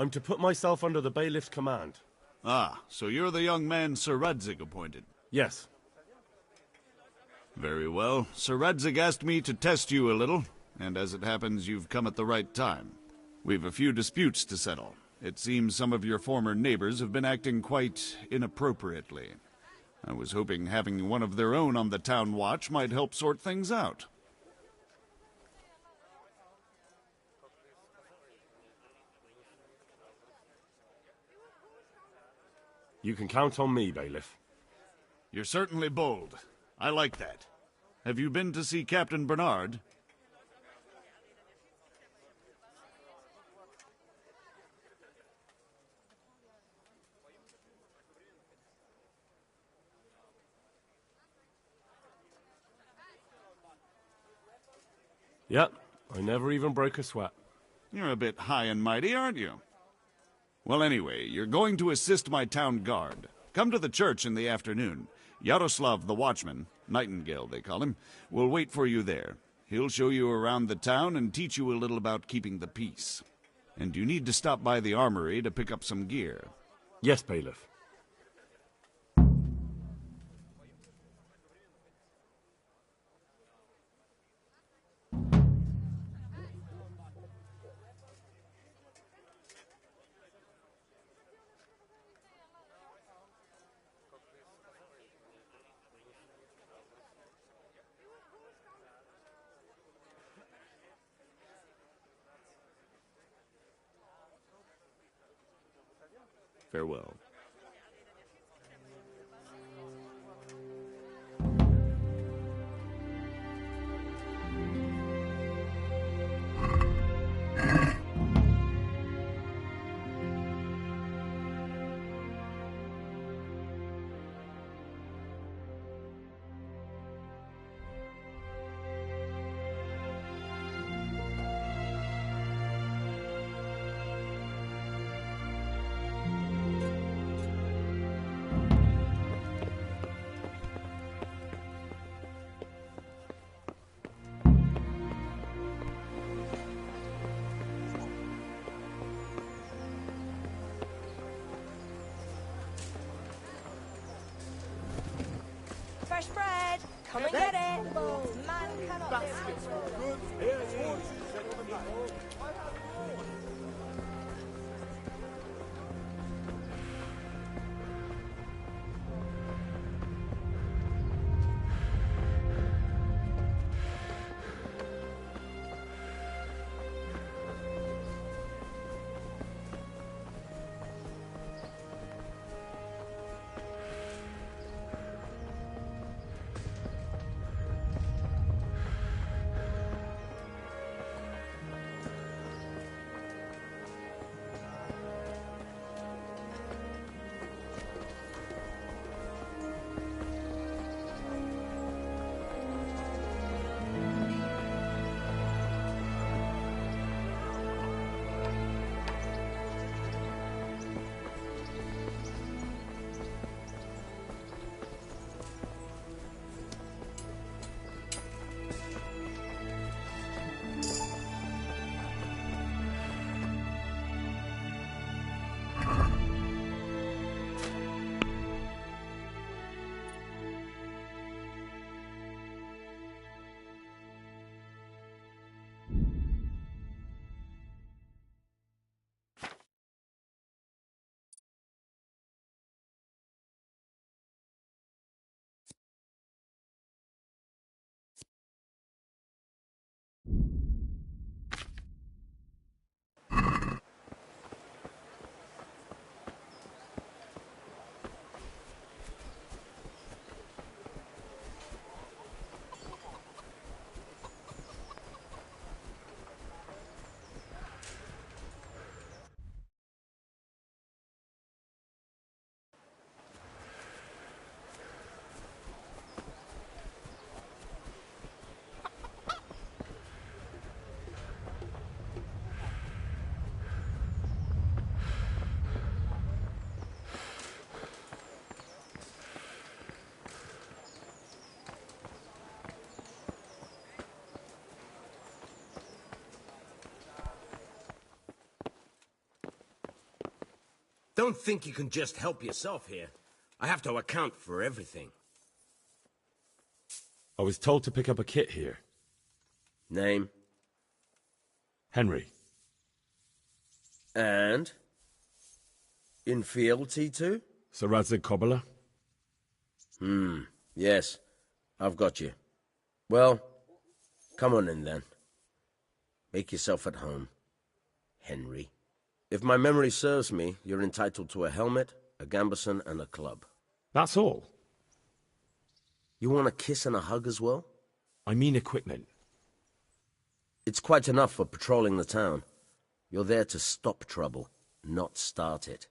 I'm to put myself under the bailiff's command. Ah, so you're the young man Sir Radzig appointed? Yes. Very well. Sir Radzig asked me to test you a little, and as it happens, you've come at the right time. We've a few disputes to settle. It seems some of your former neighbors have been acting quite inappropriately. I was hoping having one of their own on the town watch might help sort things out. You can count on me, bailiff. You're certainly bold. I like that. Have you been to see Captain Bernard? Yep, I never even broke a sweat. You're a bit high and mighty, aren't you? Well, anyway, you're going to assist my town guard. Come to the church in the afternoon. Yaroslav the watchman, Nightingale they call him, will wait for you there. He'll show you around the town and teach you a little about keeping the peace. And you need to stop by the armory to pick up some gear. Yes, bailiff. Farewell. Fresh bread! Come and get it! Man cannot live. Don't think you can just help yourself here. I have to account for everything. I was told to pick up a kit here. Name? Henry. And? In fealty to? Sir Radzig Kobyla? Yes. I've got you. Well, come on in then. Make yourself at home, Henry. If my memory serves me, you're entitled to a helmet, a gambeson, and a club. That's all? You want a kiss and a hug as well? I mean equipment. It's quite enough for patrolling the town. You're there to stop trouble, not start it.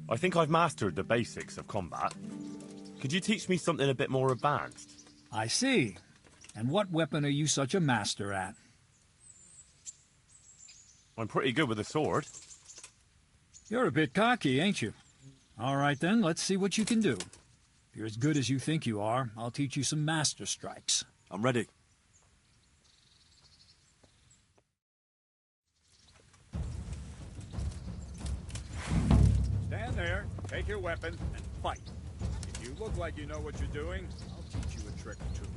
I think I've mastered the basics of combat. Could you teach me something a bit more advanced? I see. And what weapon are you such a master at? I'm pretty good with a sword. You're a bit cocky, ain't you? All right then, let's see what you can do. If you're as good as you think you are, I'll teach you some master strikes. I'm ready. Stand there, take your weapon, and fight. If you look like you know what you're doing, I'll teach you a trick or two.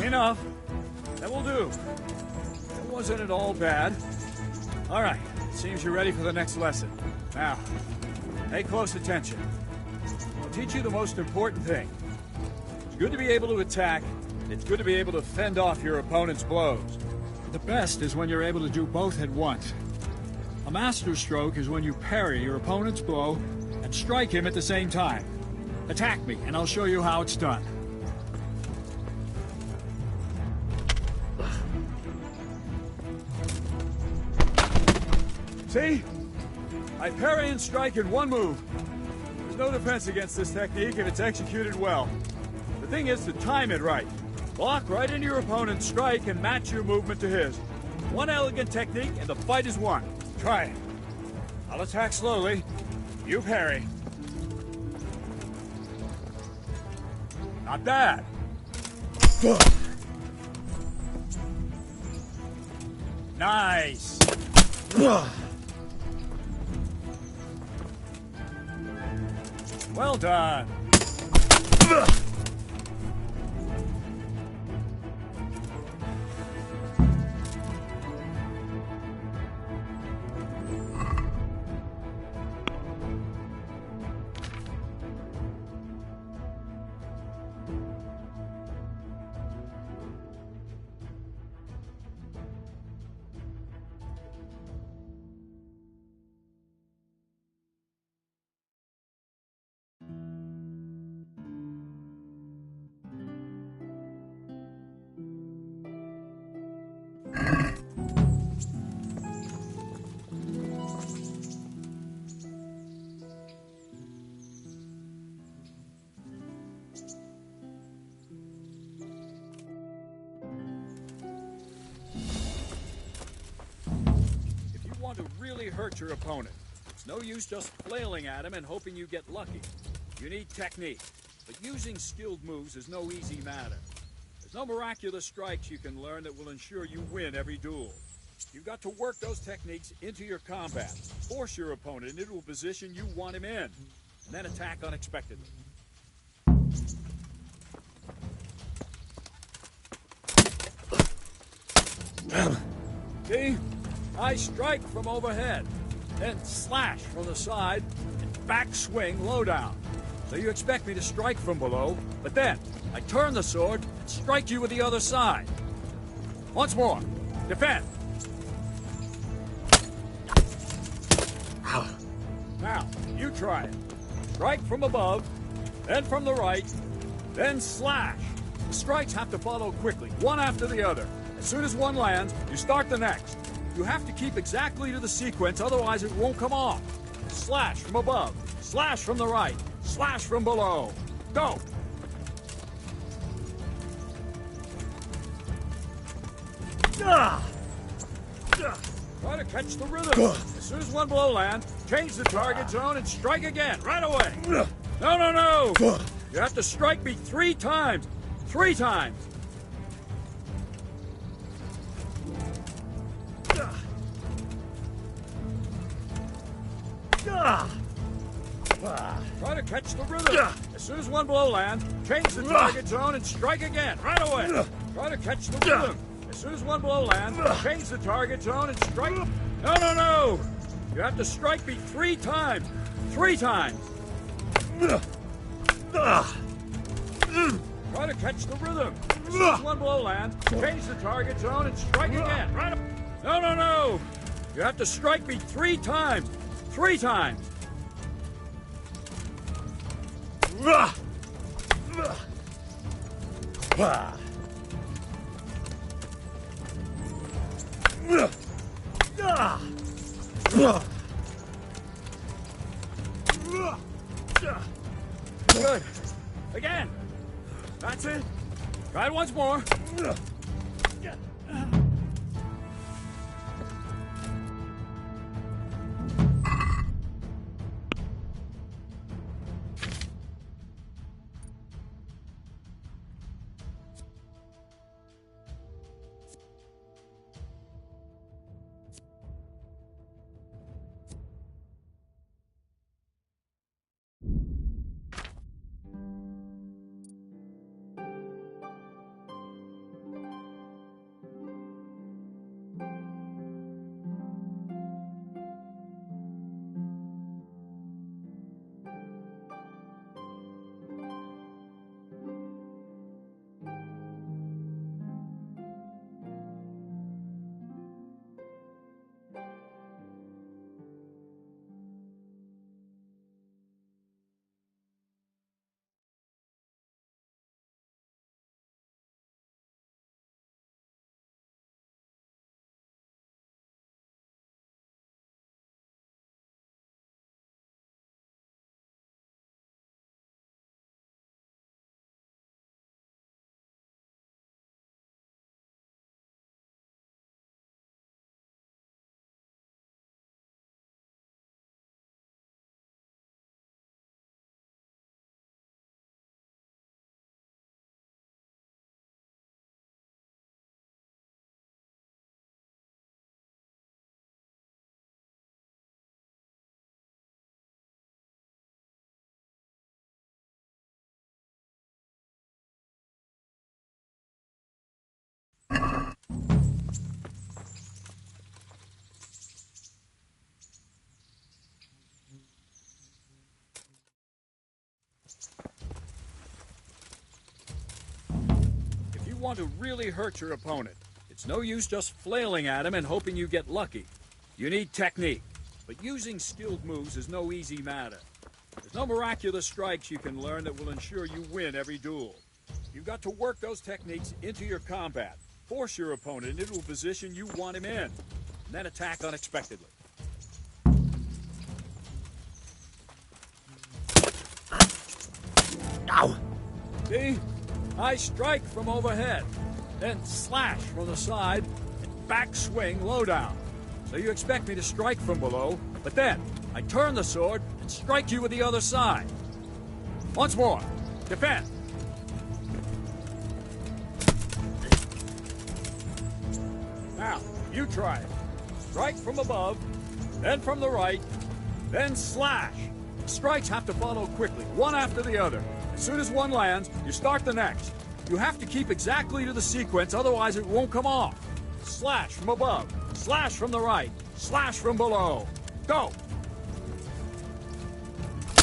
Enough. That will do. It wasn't at all bad. All right, seems you're ready for the next lesson. Now, pay close attention. I'll teach you the most important thing. It's good to be able to attack. It's good to be able to fend off your opponent's blows. The best is when you're able to do both at once. A master stroke is when you parry your opponent's blow and strike him at the same time. Attack me, and I'll show you how it's done. See? I parry and strike in one move. There's no defense against this technique if it's executed well. The thing is to time it right. Block right into your opponent's strike and match your movement to his. One elegant technique and the fight is won. Try it. I'll attack slowly. You parry. Not bad. Nice. Well done. To really hurt your opponent. It's no use just flailing at him and hoping you get lucky. You need technique, but using skilled moves is no easy matter. There's no miraculous strikes you can learn that will ensure you win every duel. You've got to work those techniques into your combat, force your opponent into a position you want him in, and then attack unexpectedly. See? I strike from overhead, then slash from the side, and back swing low down. So you expect me to strike from below, but then I turn the sword and strike you with the other side. Once more. Defend. Now, you try it. Strike from above, then from the right, then slash. The strikes have to follow quickly, one after the other. As soon as one lands, you start the next. You have to keep exactly to the sequence, otherwise it won't come off. Slash from above, slash from the right, slash from below. Go! Try to catch the rhythm. As soon as one blow lands, Change the target zone and strike again, right away. No, no, no! You have to strike me 3 times. 3 times. Try to catch the rhythm. As soon as one blow lands, change the target zone and strike again, right away. Try to catch the rhythm. As soon as one blow lands, change the target zone and strike. No, no, no! You have to strike me 3 times. 3 times. Try to catch the rhythm. As soon as one blow lands, change the target zone and strike again, right? No, no, no! You have to strike me 3 times. 3 times. Good. Again. That's it. Try it once more. If you want to really hurt your opponent, it's no use just flailing at him and hoping you get lucky. You need technique, but using skilled moves is no easy matter. There's no miraculous strikes you can learn that will ensure you win every duel. You've got to work those techniques into your combat, force your opponent into a position you want him in, and then attack unexpectedly. Ow! See? I strike from overhead, then slash from the side, and back swing low down. So you expect me to strike from below, but then I turn the sword and strike you with the other side. Once more. Defend. Now, you try it. Strike from above, then from the right, then slash. Strikes have to follow quickly, one after the other. As soon as one lands, you start the next. You have to keep exactly to the sequence, otherwise it won't come off. Slash from above, slash from the right, slash from below. Go!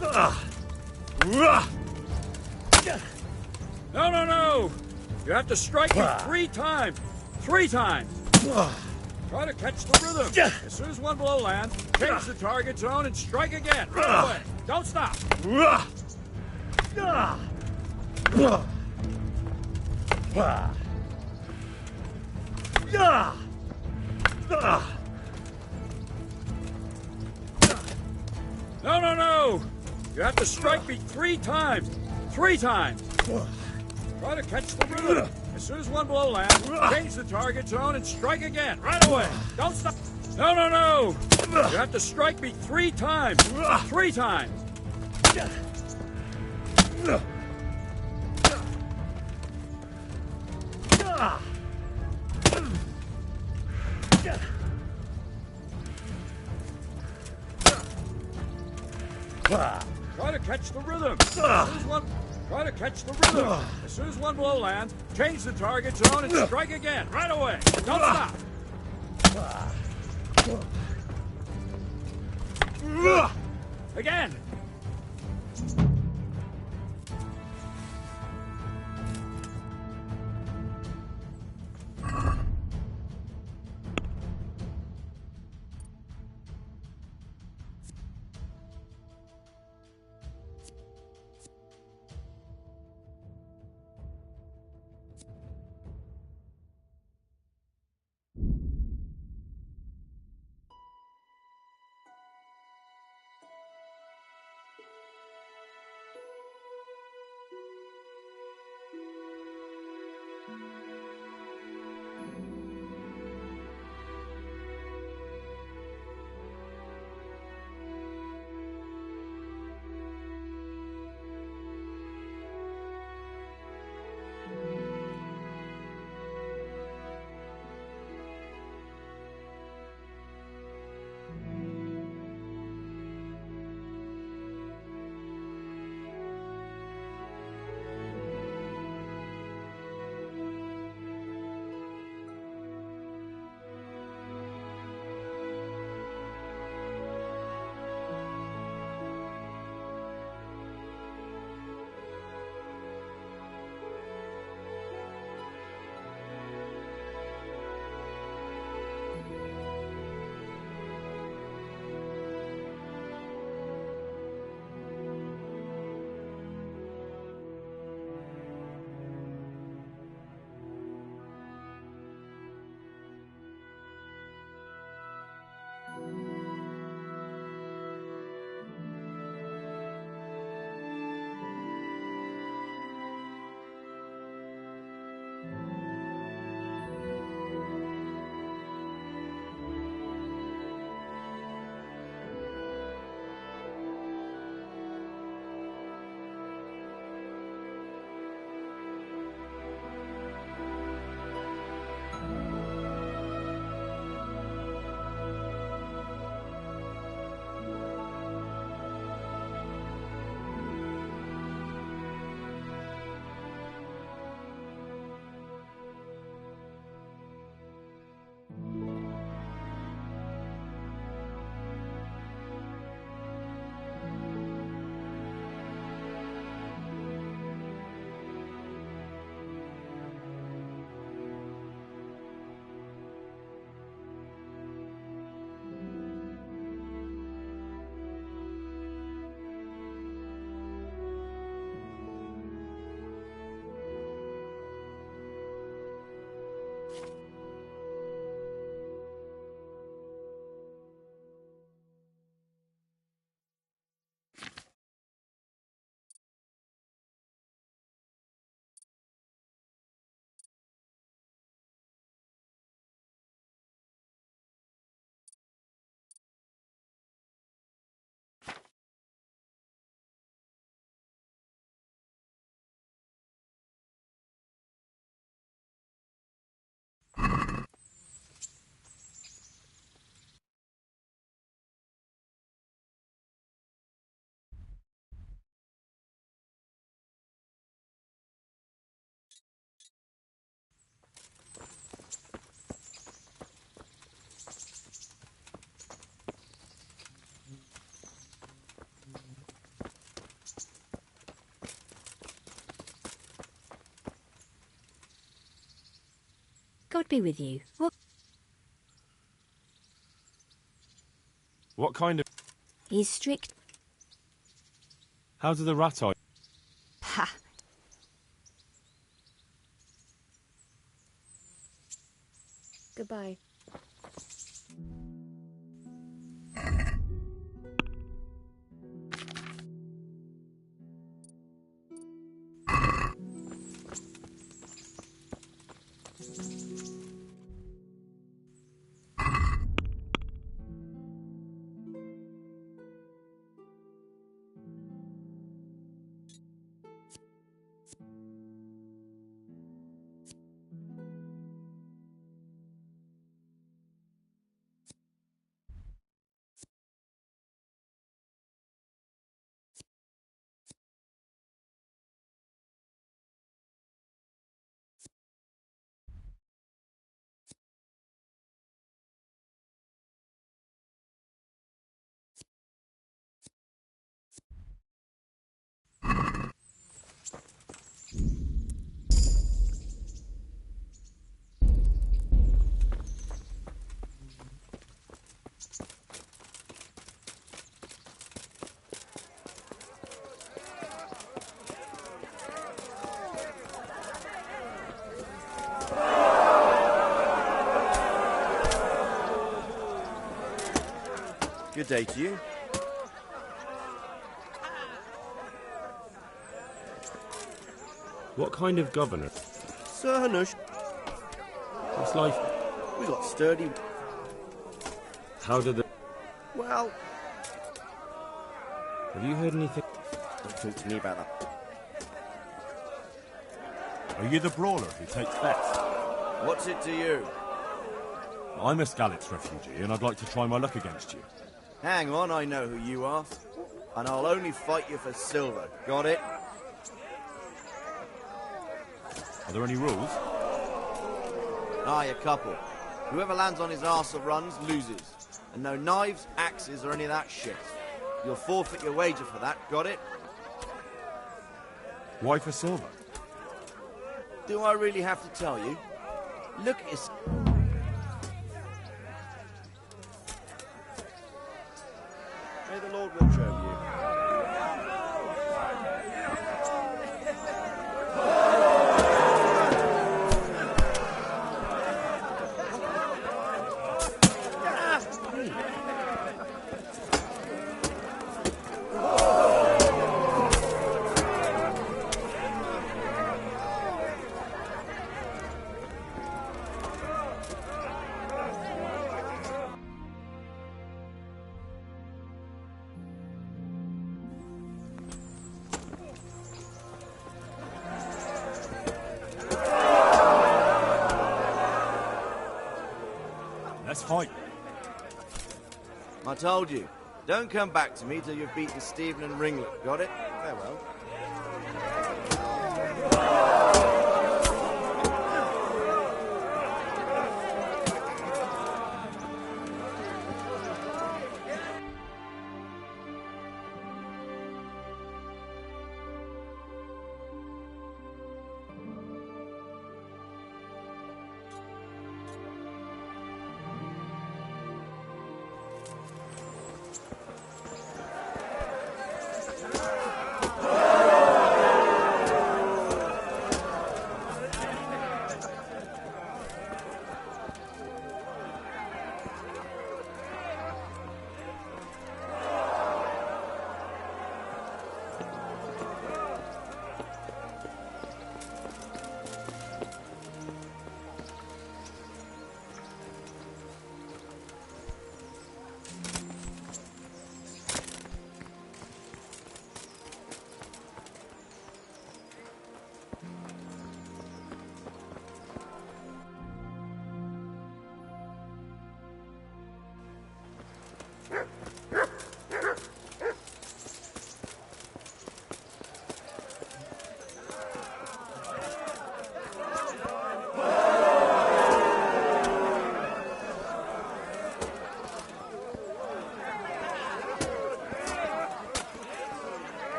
No, no, no! You have to strike me 3 times. 3 times. Try to catch the rhythm. As soon as one blow lands, change the target zone and strike again. Right away. Don't stop. No, no, no! You have to strike me 3 times. 3 times. Try to catch the rhythm. As soon as one blow lands, change the target zone and strike again. Right away. Don't stop. No, no, no! You have to strike me 3 times! 3 times! Try to catch the rhythm. Try to catch the rhythm. As soon as one blow lands, change the target zone and strike again, right away. Don't stop. Again. God be with you. What kind of... He's strict. How do the rat-eye... Ha! Goodbye. Good day to you. What kind of governor? Sir Hanush. What's life? We got sturdy. How did the... Well, Have you heard anything? don't talk to me about that. Are you the brawler who takes bets? What's it to you? I'm a Skalitz refugee, and I'd like to try my luck against you. Hang on, I know who you are. And I'll only fight you for silver. Got it? Are there any rules? Aye, a couple. Whoever lands on his arse or runs, loses. And no knives, axes, or any of that shit. You'll forfeit your wager for that. Got it? Why for silver? Do I really have to tell you? Look at his... May the Lord watch over you. Let's fight. I told you. Don't come back to me till you've beaten Stephen and Ringlet. Got it? Farewell.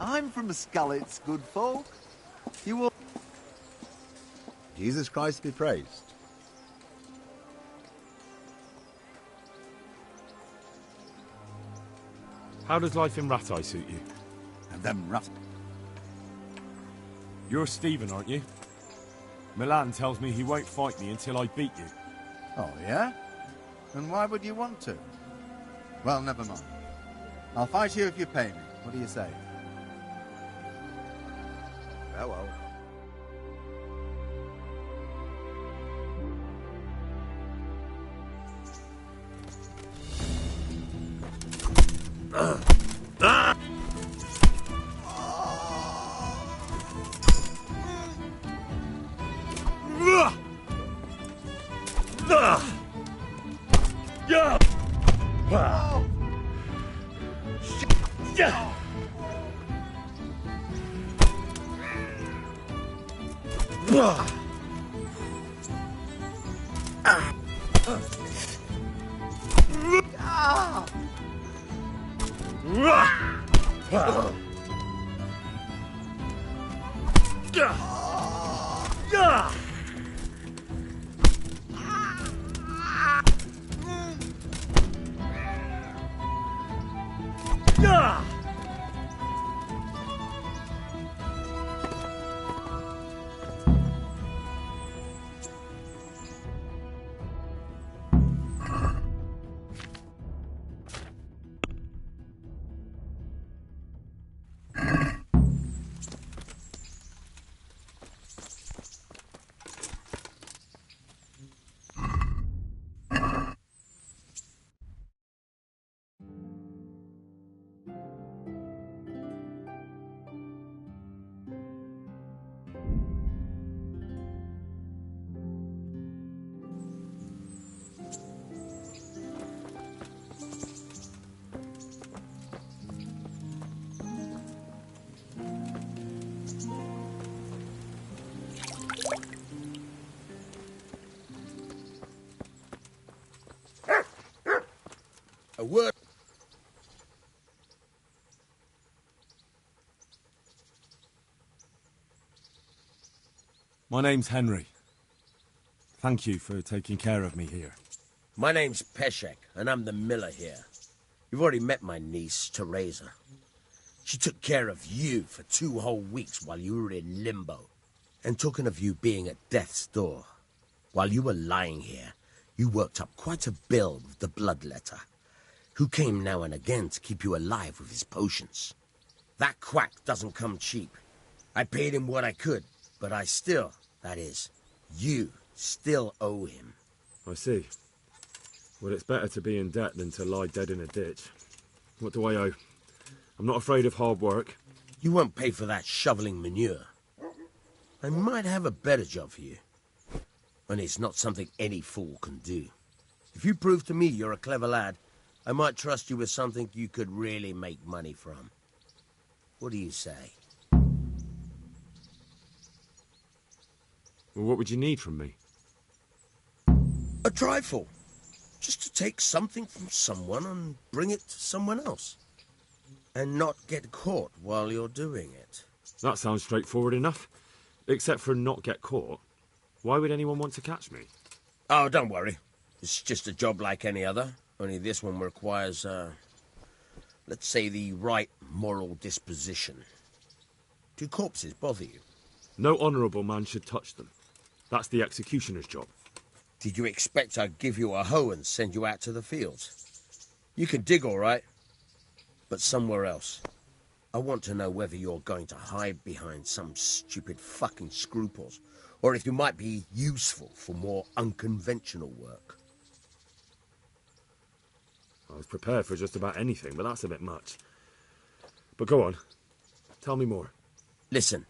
I'm from Skalitz, good folk. You will... Jesus Christ be praised. How does life in Rattay suit you? And them rat... You're Stephen, aren't you? Milan tells me he won't fight me until I beat you. Oh, yeah? And why would you want to? Well, never mind. I'll fight you if you pay me. What do you say? Farewell. A word. My name's Henry. Thank you for taking care of me here. My name's Peshek, and I'm the miller here. You've already met my niece, Teresa. She took care of you for 2 whole weeks while you were in limbo. And talking of you being at death's door, while you were lying here, you worked up quite a bill with the bloodletter, who came now and again to keep you alive with his potions. That quack doesn't come cheap. I paid him what I could, but I still, that is, you still owe him. I see. Well, it's better to be in debt than to lie dead in a ditch. What do I owe? I'm not afraid of hard work. You won't pay for that shoveling manure. I might have a better job for you. And it's not something any fool can do. If you prove to me you're a clever lad, I might trust you with something you could really make money from. What do you say? Well, what would you need from me? A trifle. Just to take something from someone and bring it to someone else. And not get caught while you're doing it. That sounds straightforward enough. Except for not get caught. Why would anyone want to catch me? Oh, don't worry. It's just a job like any other. Only this one requires, let's say, the right moral disposition. Do corpses bother you? No honourable man should touch them. That's the executioner's job. Did you expect I'd give you a hoe and send you out to the fields? You can dig all right, but somewhere else. I want to know whether you're going to hide behind some stupid fucking scruples, or if you might be useful for more unconventional work. I was prepared for just about anything, but that's a bit much. But go on. Tell me more. Listen,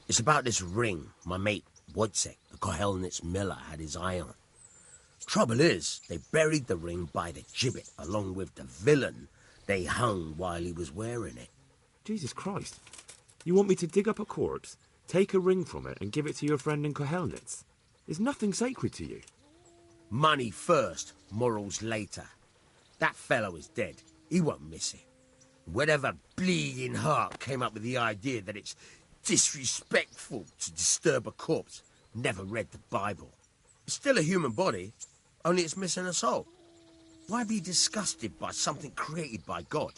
it's about this ring my mate Wojciech, the Kohelnitz miller, had his eye on. Trouble is, they buried the ring by the gibbet, along with the villain they hung while he was wearing it. Jesus Christ. You want me to dig up a corpse, take a ring from it, and give it to your friend in Kohelnitz? Is nothing sacred to you? Money first, morals later. That fellow is dead. He won't miss it. Whatever bleeding heart came up with the idea that it's disrespectful to disturb a corpse never read the Bible. It's still a human body, only it's missing a soul. Why be disgusted by something created by God?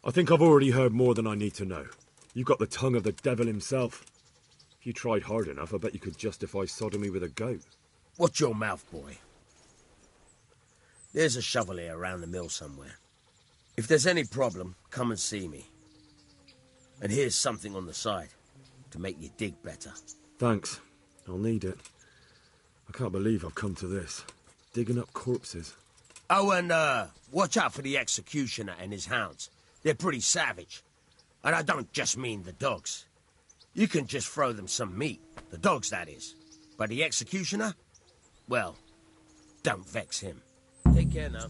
I think I've already heard more than I need to know. You've got the tongue of the devil himself. If you tried hard enough, I bet you could justify sodomy with a goat. Watch your mouth, boy. There's a shovel here around the mill somewhere. If there's any problem, come and see me. And here's something on the side to make you dig better. Thanks. I'll need it. I can't believe I've come to this. Digging up corpses. Oh, and, watch out for the executioner and his hounds. They're pretty savage. And I don't just mean the dogs. You can just throw them some meat. The dogs, that is. But the executioner? Well, don't vex him. Take care now.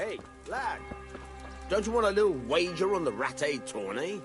Hey, lad. Don't you want a little wager on the Rattay tourney?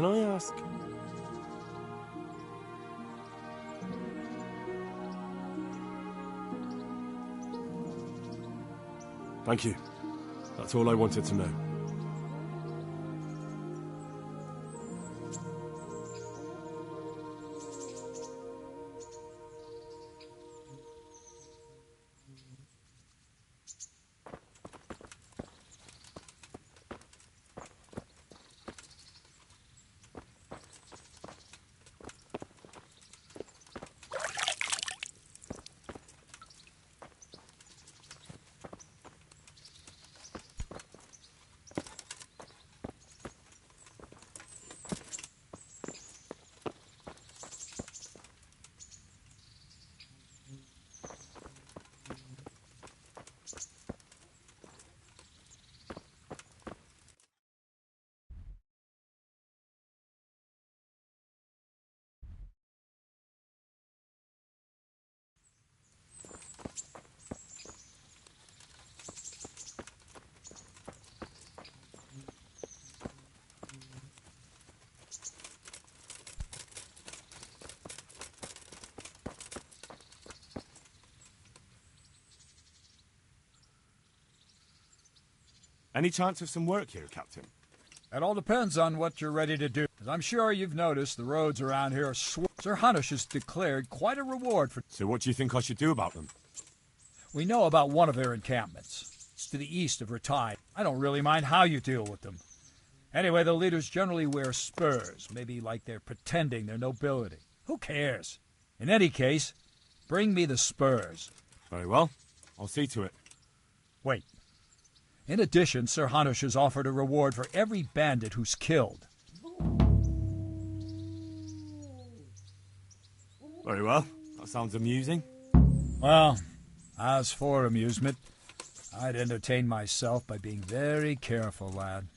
Can I ask... Thank you. That's all I wanted to know. Any chance of some work here, Captain? It all depends on what you're ready to do. As I'm sure you've noticed, the roads around here are Sir Hanush has declared quite a reward for... So what do you think I should do about them? We know about one of their encampments. It's to the east of Rattay. I don't really mind how you deal with them. Anyway, the leaders generally wear spurs, maybe like they're pretending they're nobility. Who cares? In any case, bring me the spurs. Very well. I'll see to it. Wait. In addition, Sir Hanush has offered a reward for every bandit who's killed. Very well. That sounds amusing. Well, as for amusement, I'd entertain myself by being very careful, lad.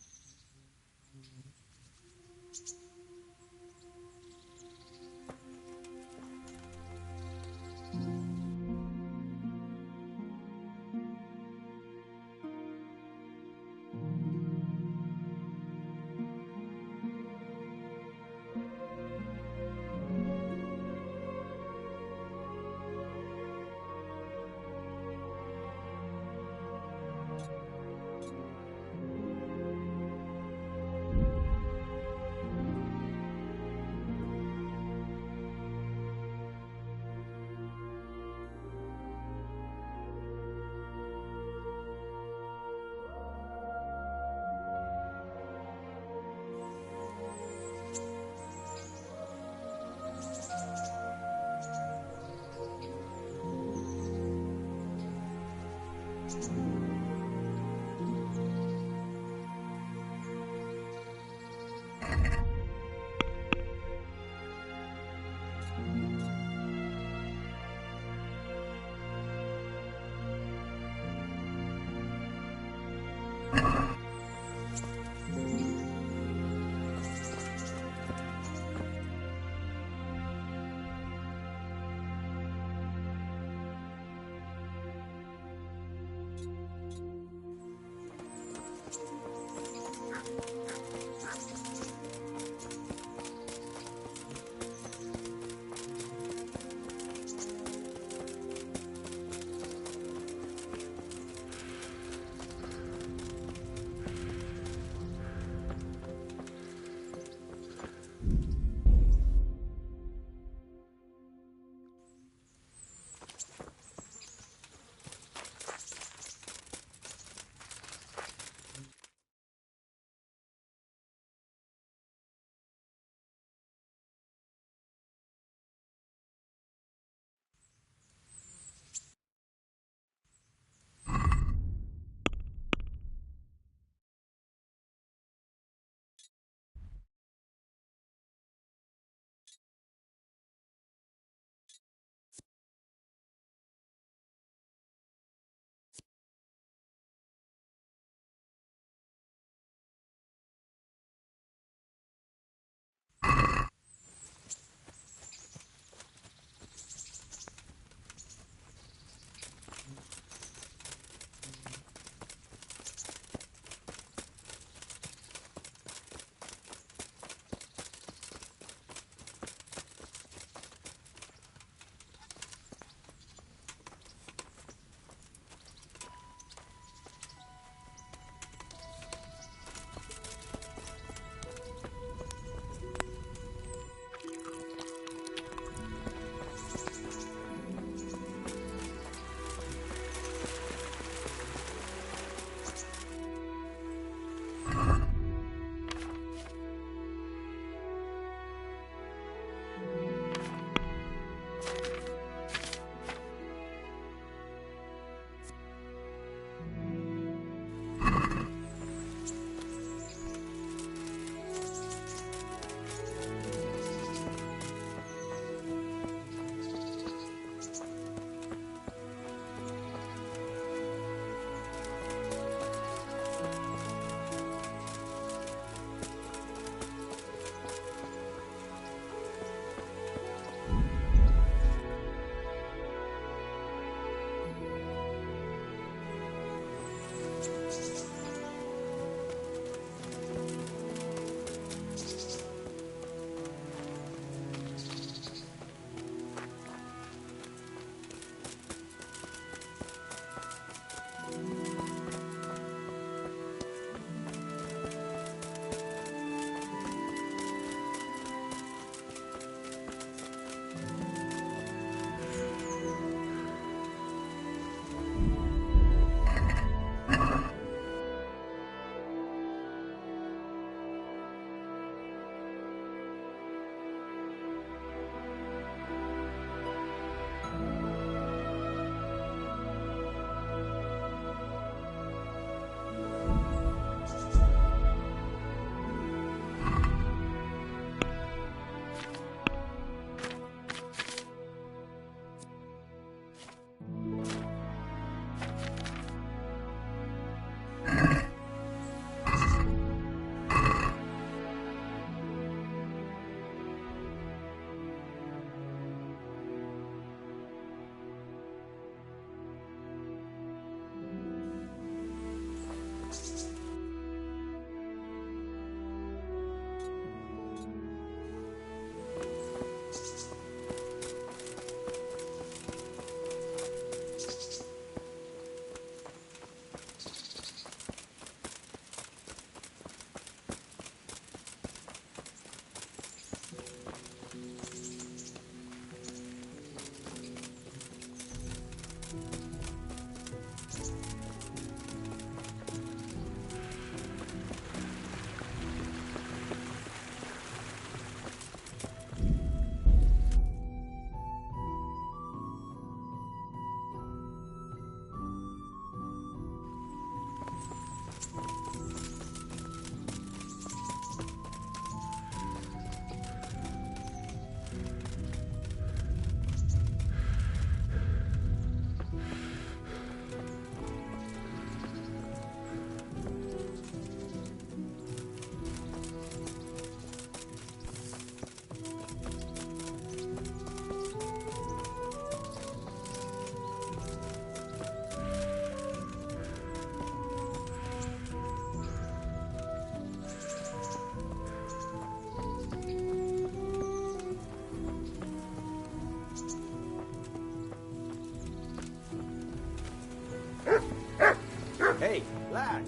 Hey, lad!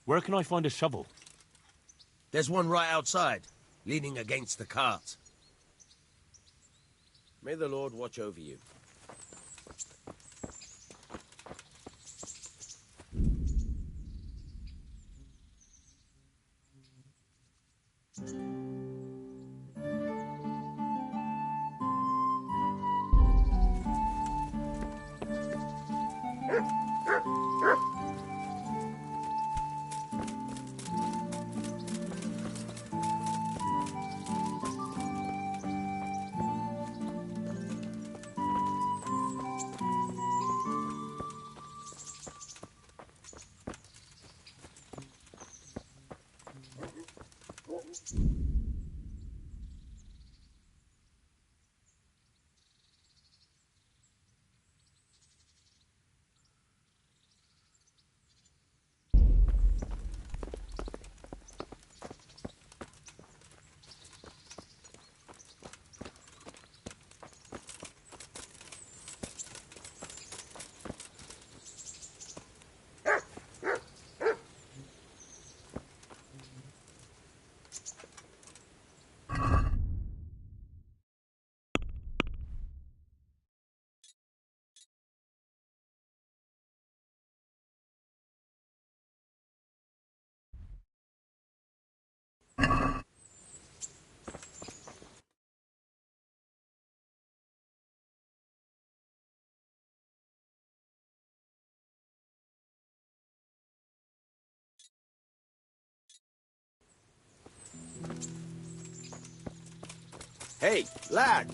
Where can I find a shovel? There's one right outside, leaning against the cart. May the Lord watch over you. Hey, lad!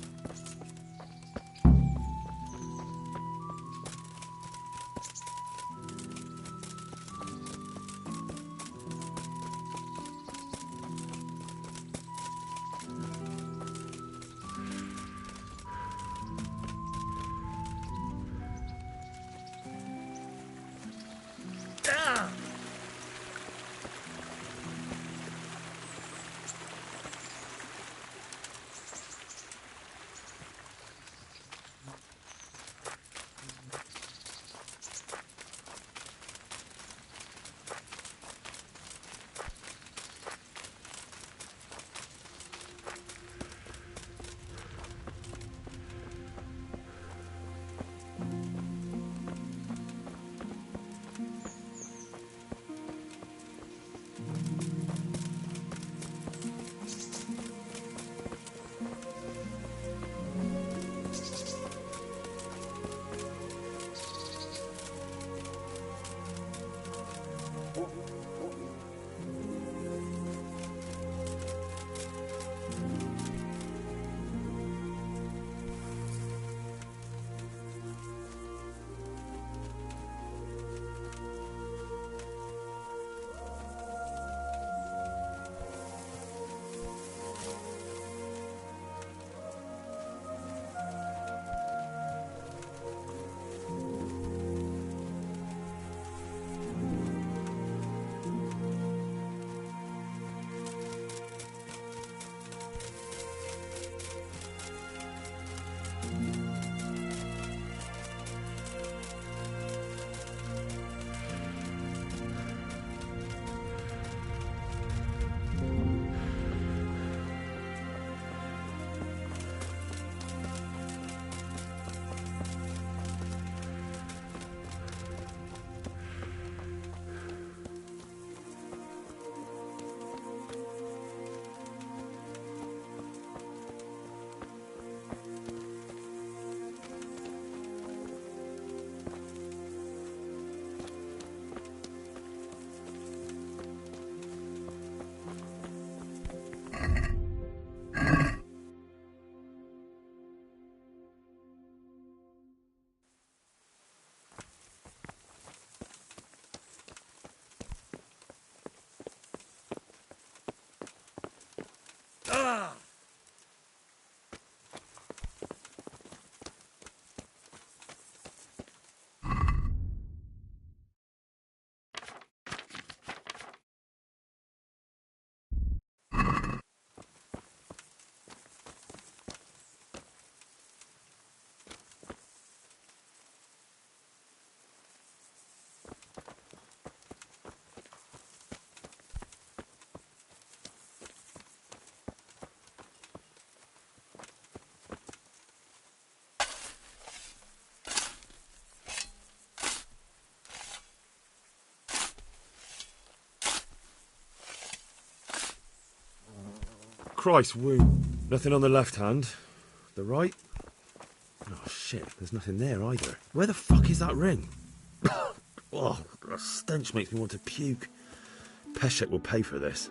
Ah! Christ, wound. Nothing on the left hand. The right? Oh, shit, there's nothing there either. Where the fuck is that ring? Oh, the stench makes me want to puke. Peshek will pay for this.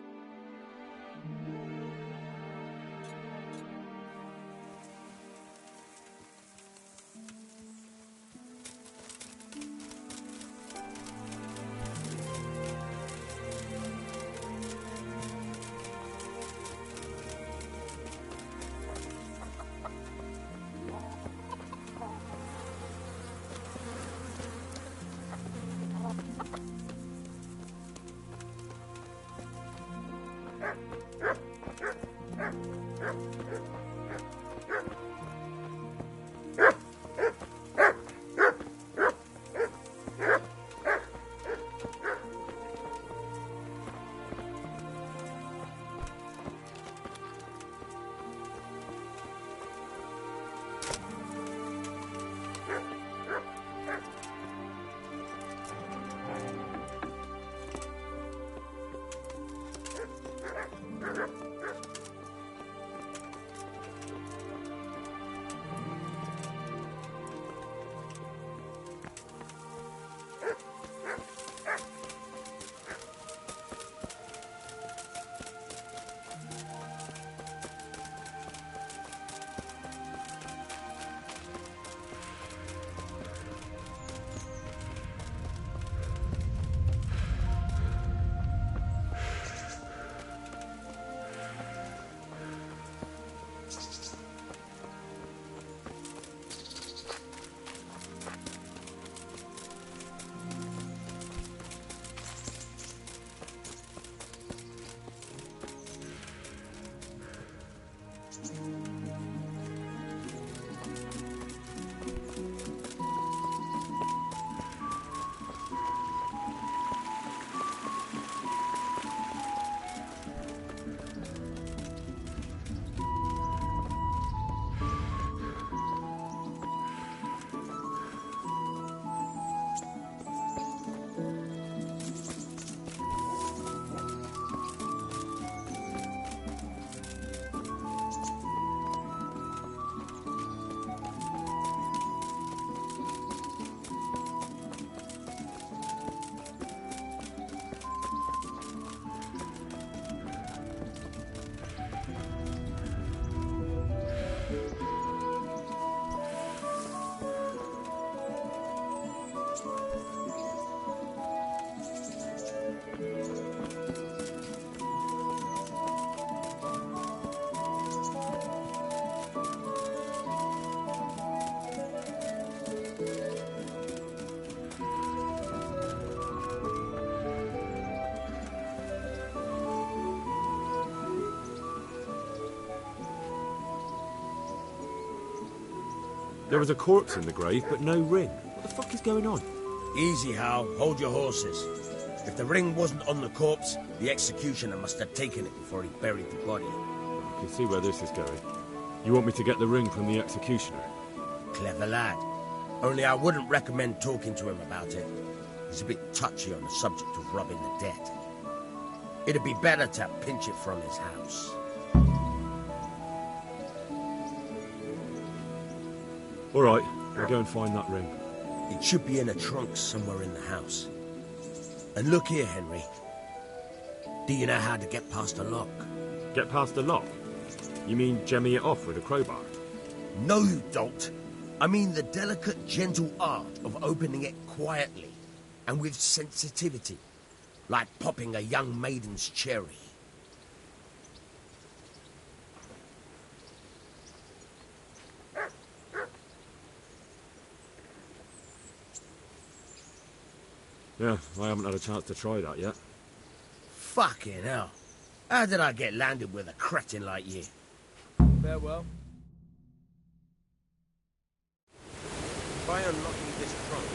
There was a corpse in the grave, but no ring. What the fuck is going on? Easy, Hal. Hold your horses. If the ring wasn't on the corpse, the executioner must have taken it before he buried the body. I can see where this is going. You want me to get the ring from the executioner? Clever lad. Only I wouldn't recommend talking to him about it. He's a bit touchy on the subject of robbing the dead. It'd be better to pinch it from his house. All right, I'll go and find that ring. It should be in a trunk somewhere in the house. And look here, Henry. Do you know how to get past a lock? Get past the lock? You mean jemmy it off with a crowbar? No, you don't. I mean the delicate, gentle art of opening it quietly and with sensitivity, like popping a young maiden's cherry. Yeah, I haven't had a chance to try that yet. Fucking hell. How did I get landed with a cretin like you? Farewell. By unlocking this trunk,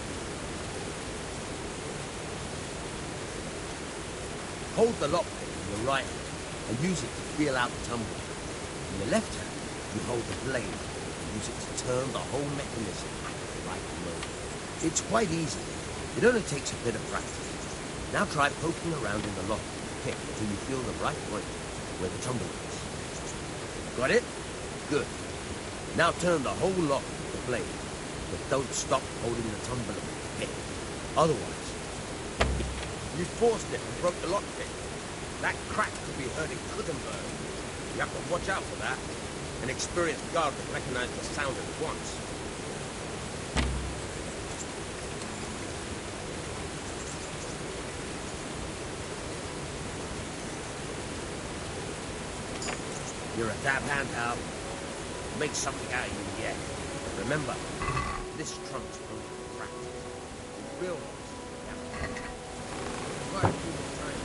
hold the lockpick in your right hand and use it to feel out the tumble. In your left hand, you hold the blade and use it to turn the whole mechanism at the right moment. It's quite easy. It only takes a bit of practice. Now try poking around in the lock with the pick until you feel the right point where the tumble is. Got it? Good. Now turn the whole lock with the blade, but don't stop holding the tumbler with the pick. Otherwise, you forced it and broke the lockpick. That crack could be hurting Kuttenberg. You have to watch out for that. An experienced guard would recognize the sound at once. You're a dab hand, Hal. Make something out of you yet. But remember, this trunk's only for practice. The real ones, yeah. Right through the time.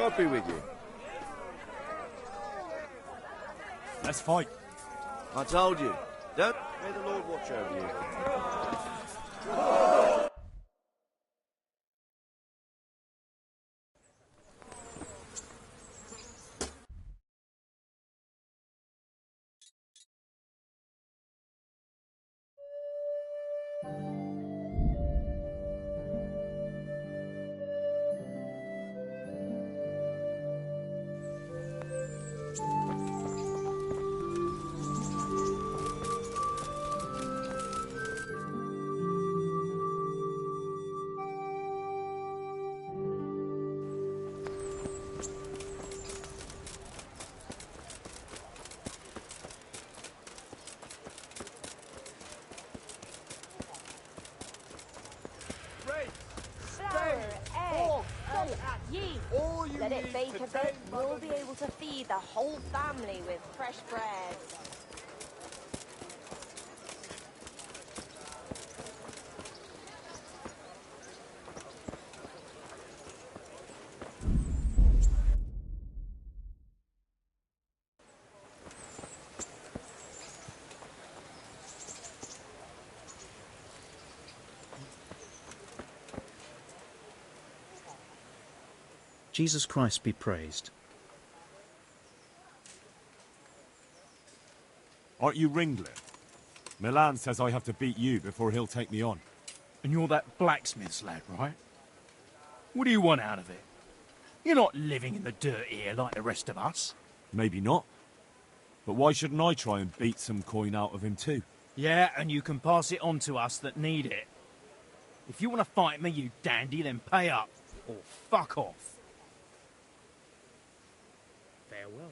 God be with you. Let's fight. I told you. Don't. May the Lord watch over you. Let it bake a bit, we'll be able to feed the whole family with fresh bread. Jesus Christ be praised. Aren't you Ringling? Milan says I have to beat you before he'll take me on. And you're that blacksmith's lad, right? What do you want out of it? You're not living in the dirt here like the rest of us. Maybe not. But why shouldn't I try and beat some coin out of him too? Yeah, and you can pass it on to us that need it. If you want to fight me, you dandy, then pay up. Or fuck off. Farewell.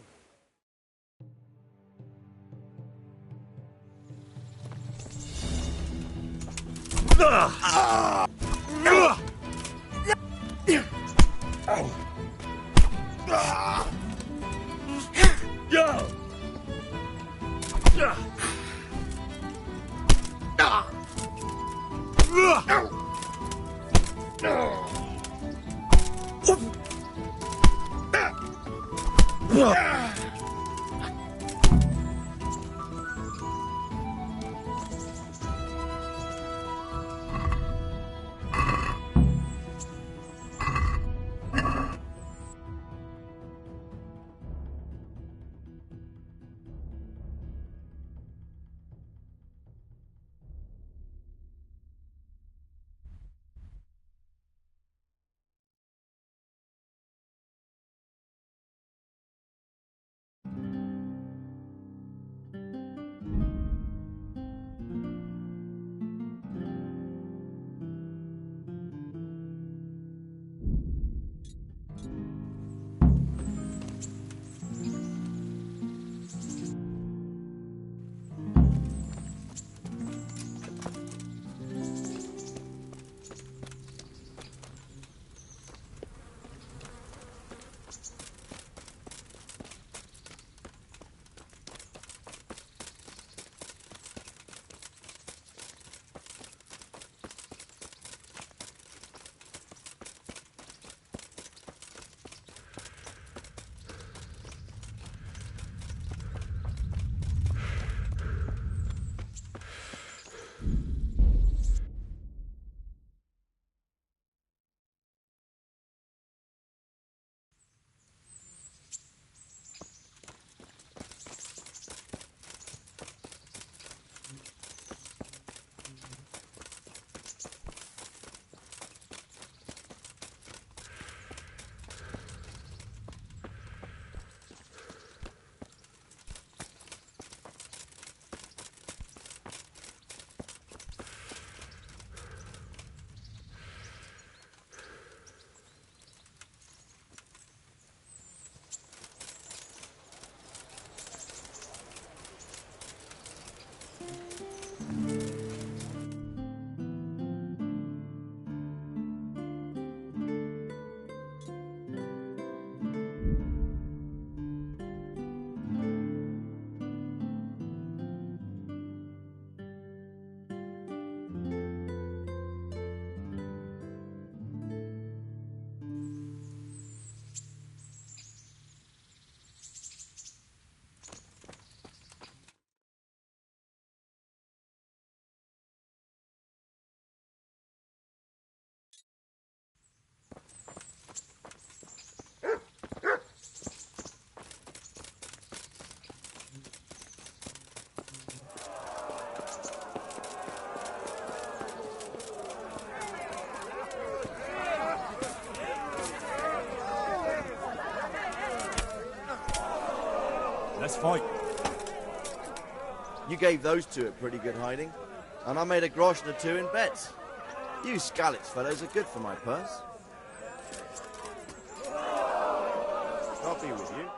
Let's fight. You gave those two a pretty good hiding, and I made a groschen or two in bets. You Skalitz fellows are good for my purse. I'll be with you.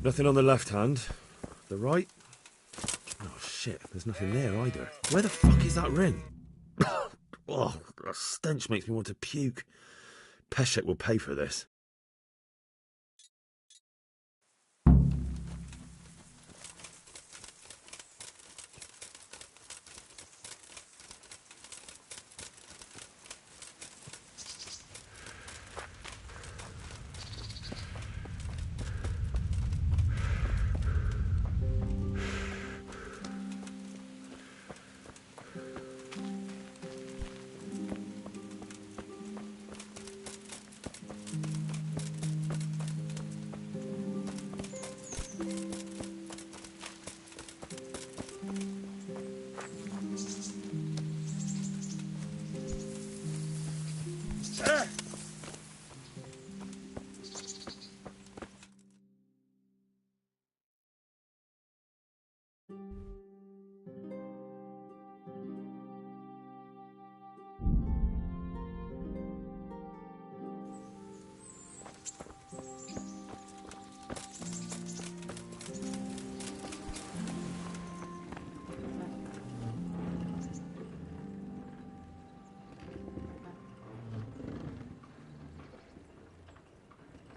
Nothing on the left hand. The right? Oh shit, there's nothing there either. Where the fuck is that ring? Oh, the stench makes me want to puke. Peshek will pay for this.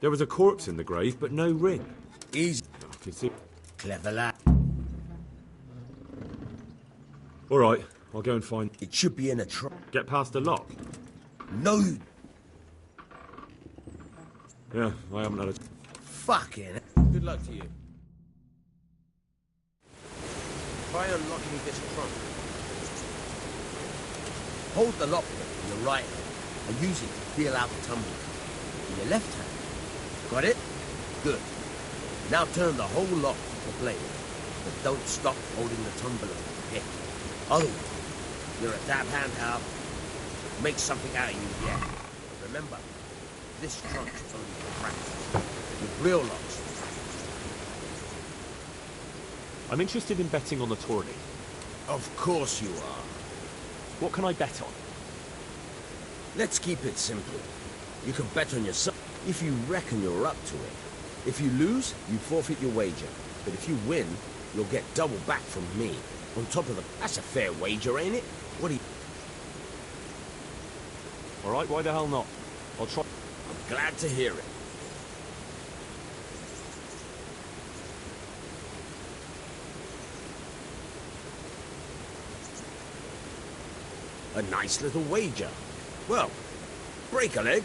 There was a corpse in the grave, but no ring. Easy. I can see. Clever lad. All right, I'll go and find. It should be in a truck. Get past the lock. No. Yeah, I haven't had a. Fucking. Good luck to you. Try unlocking this trunk. Hold the lock in your right hand and use it to feel out the tumbler. In your left hand. Got it? Good. Now turn the whole lock to play, but don't stop holding the tumbler. Okay? Otherwise, you're a dab hand out. Make something out of you yet. But remember, this trunk is only for practice. With real locks. I'm interested in betting on the tourney. Of course you are. What can I bet on? Let's keep it simple. You can bet on yourself if you reckon you're up to it. If you lose, you forfeit your wager. But if you win, you'll get double back from me. On top of the... That's a fair wager, ain't it? What do you... All right, why the hell not? I'll try... I'm glad to hear it. A nice little wager. Well, break a leg.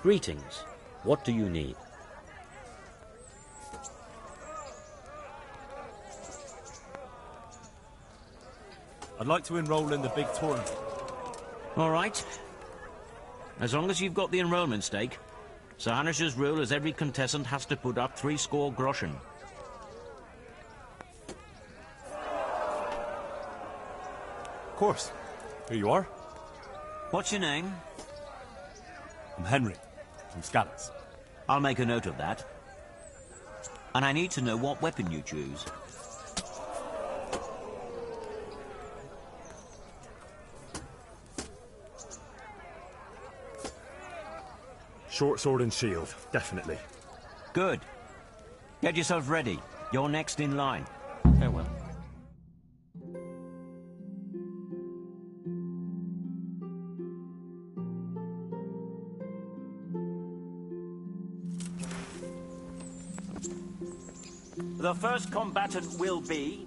Greetings. What do you need? I'd like to enroll in the big tournament. All right. As long as you've got the enrollment stake, Sir Hanish's rule is every contestant has to put up 60 groschen. Of course. Here you are. What's your name? I'm Henry, from Skalitz. I'll make a note of that. And I need to know what weapon you choose. Short sword and shield, definitely. Good. Get yourself ready. You're next in line. Farewell. The first combatant will be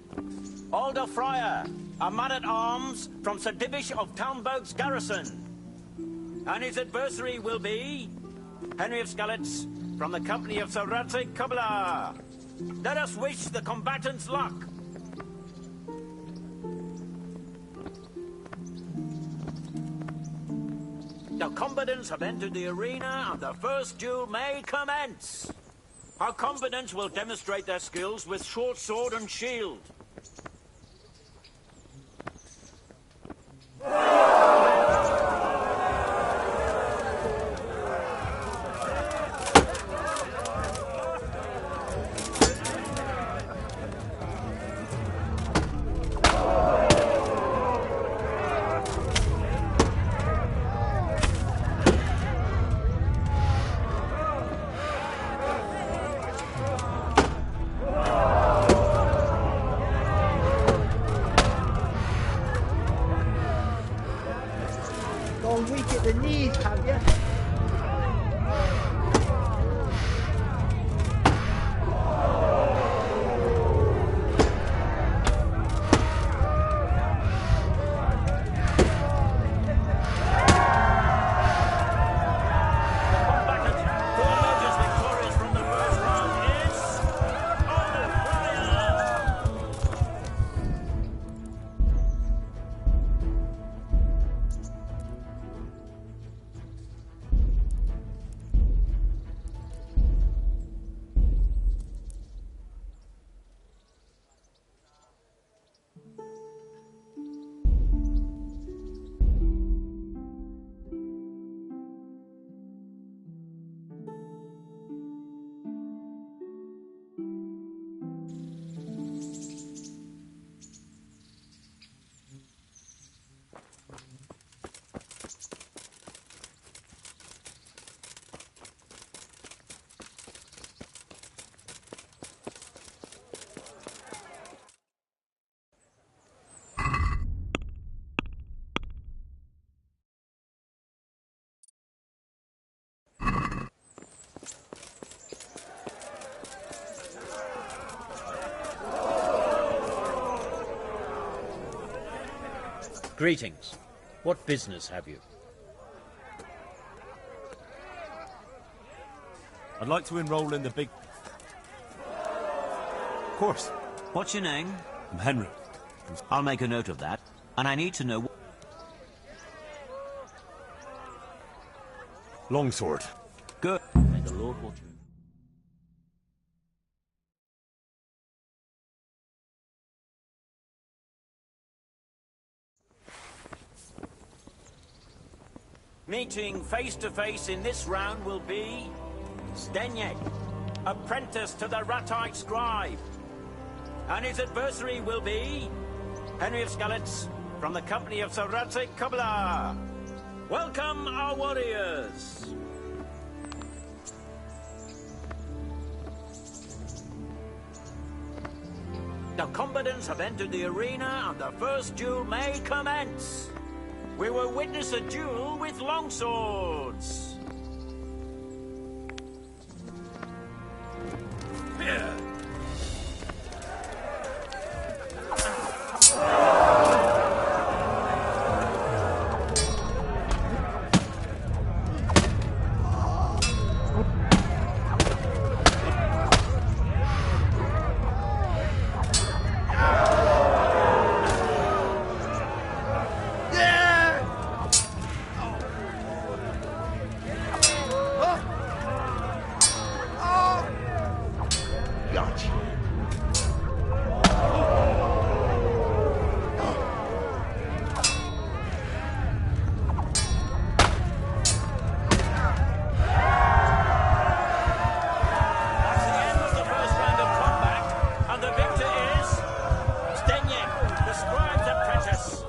Alder Fryer, a man-at-arms from Sir Divish of Townburg's garrison. And his adversary will be Henry of Skalitz from the company of Sir Radzig Kobyla. Let us wish the combatants luck. The combatants have entered the arena and the first duel may commence. Our combatants will demonstrate their skills with short sword and shield. Weak at the knees, have you? Greetings. What business have you? I'd like to enroll in the big... Of course. What's your name? I'm Henry. I'll make a note of that. And I need to know... Longsword. Good. May the Lord watch you. Meeting face-to-face in this round will be Zdeněk, apprentice to the Ratite scribe. And his adversary will be Henry of Skalitz from the company of Sir Radzig Kobyla. Welcome, our warriors! The combatants have entered the arena and the first duel may commence. We will witness a duel with longswords. Here. got you. That's the end of the first round of combat, and the victor is Zdeněk, the scribe's apprentice.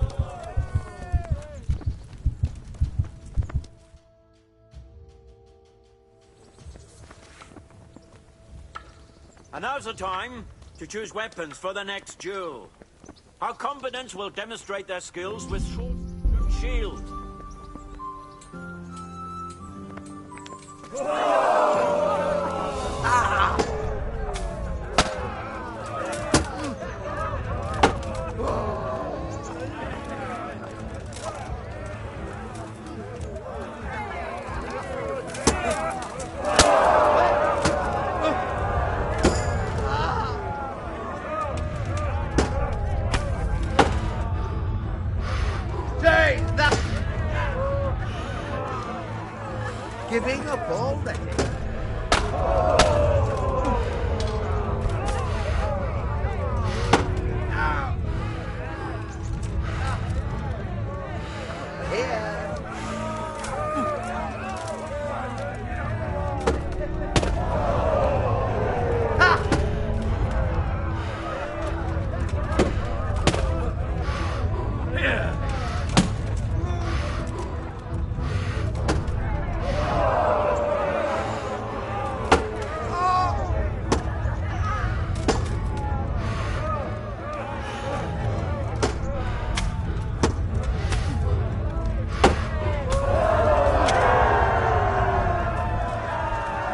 And now's the time to choose weapons for the next duel. Our combatants will demonstrate their skills with sword and shield. Giving up already?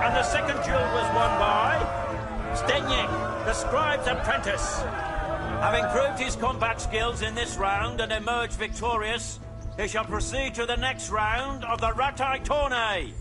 And the second duel was won by Zdeněk, the scribe's apprentice. Having proved his combat skills in this round and emerged victorious, he shall proceed to the next round of the Ratai Tourney.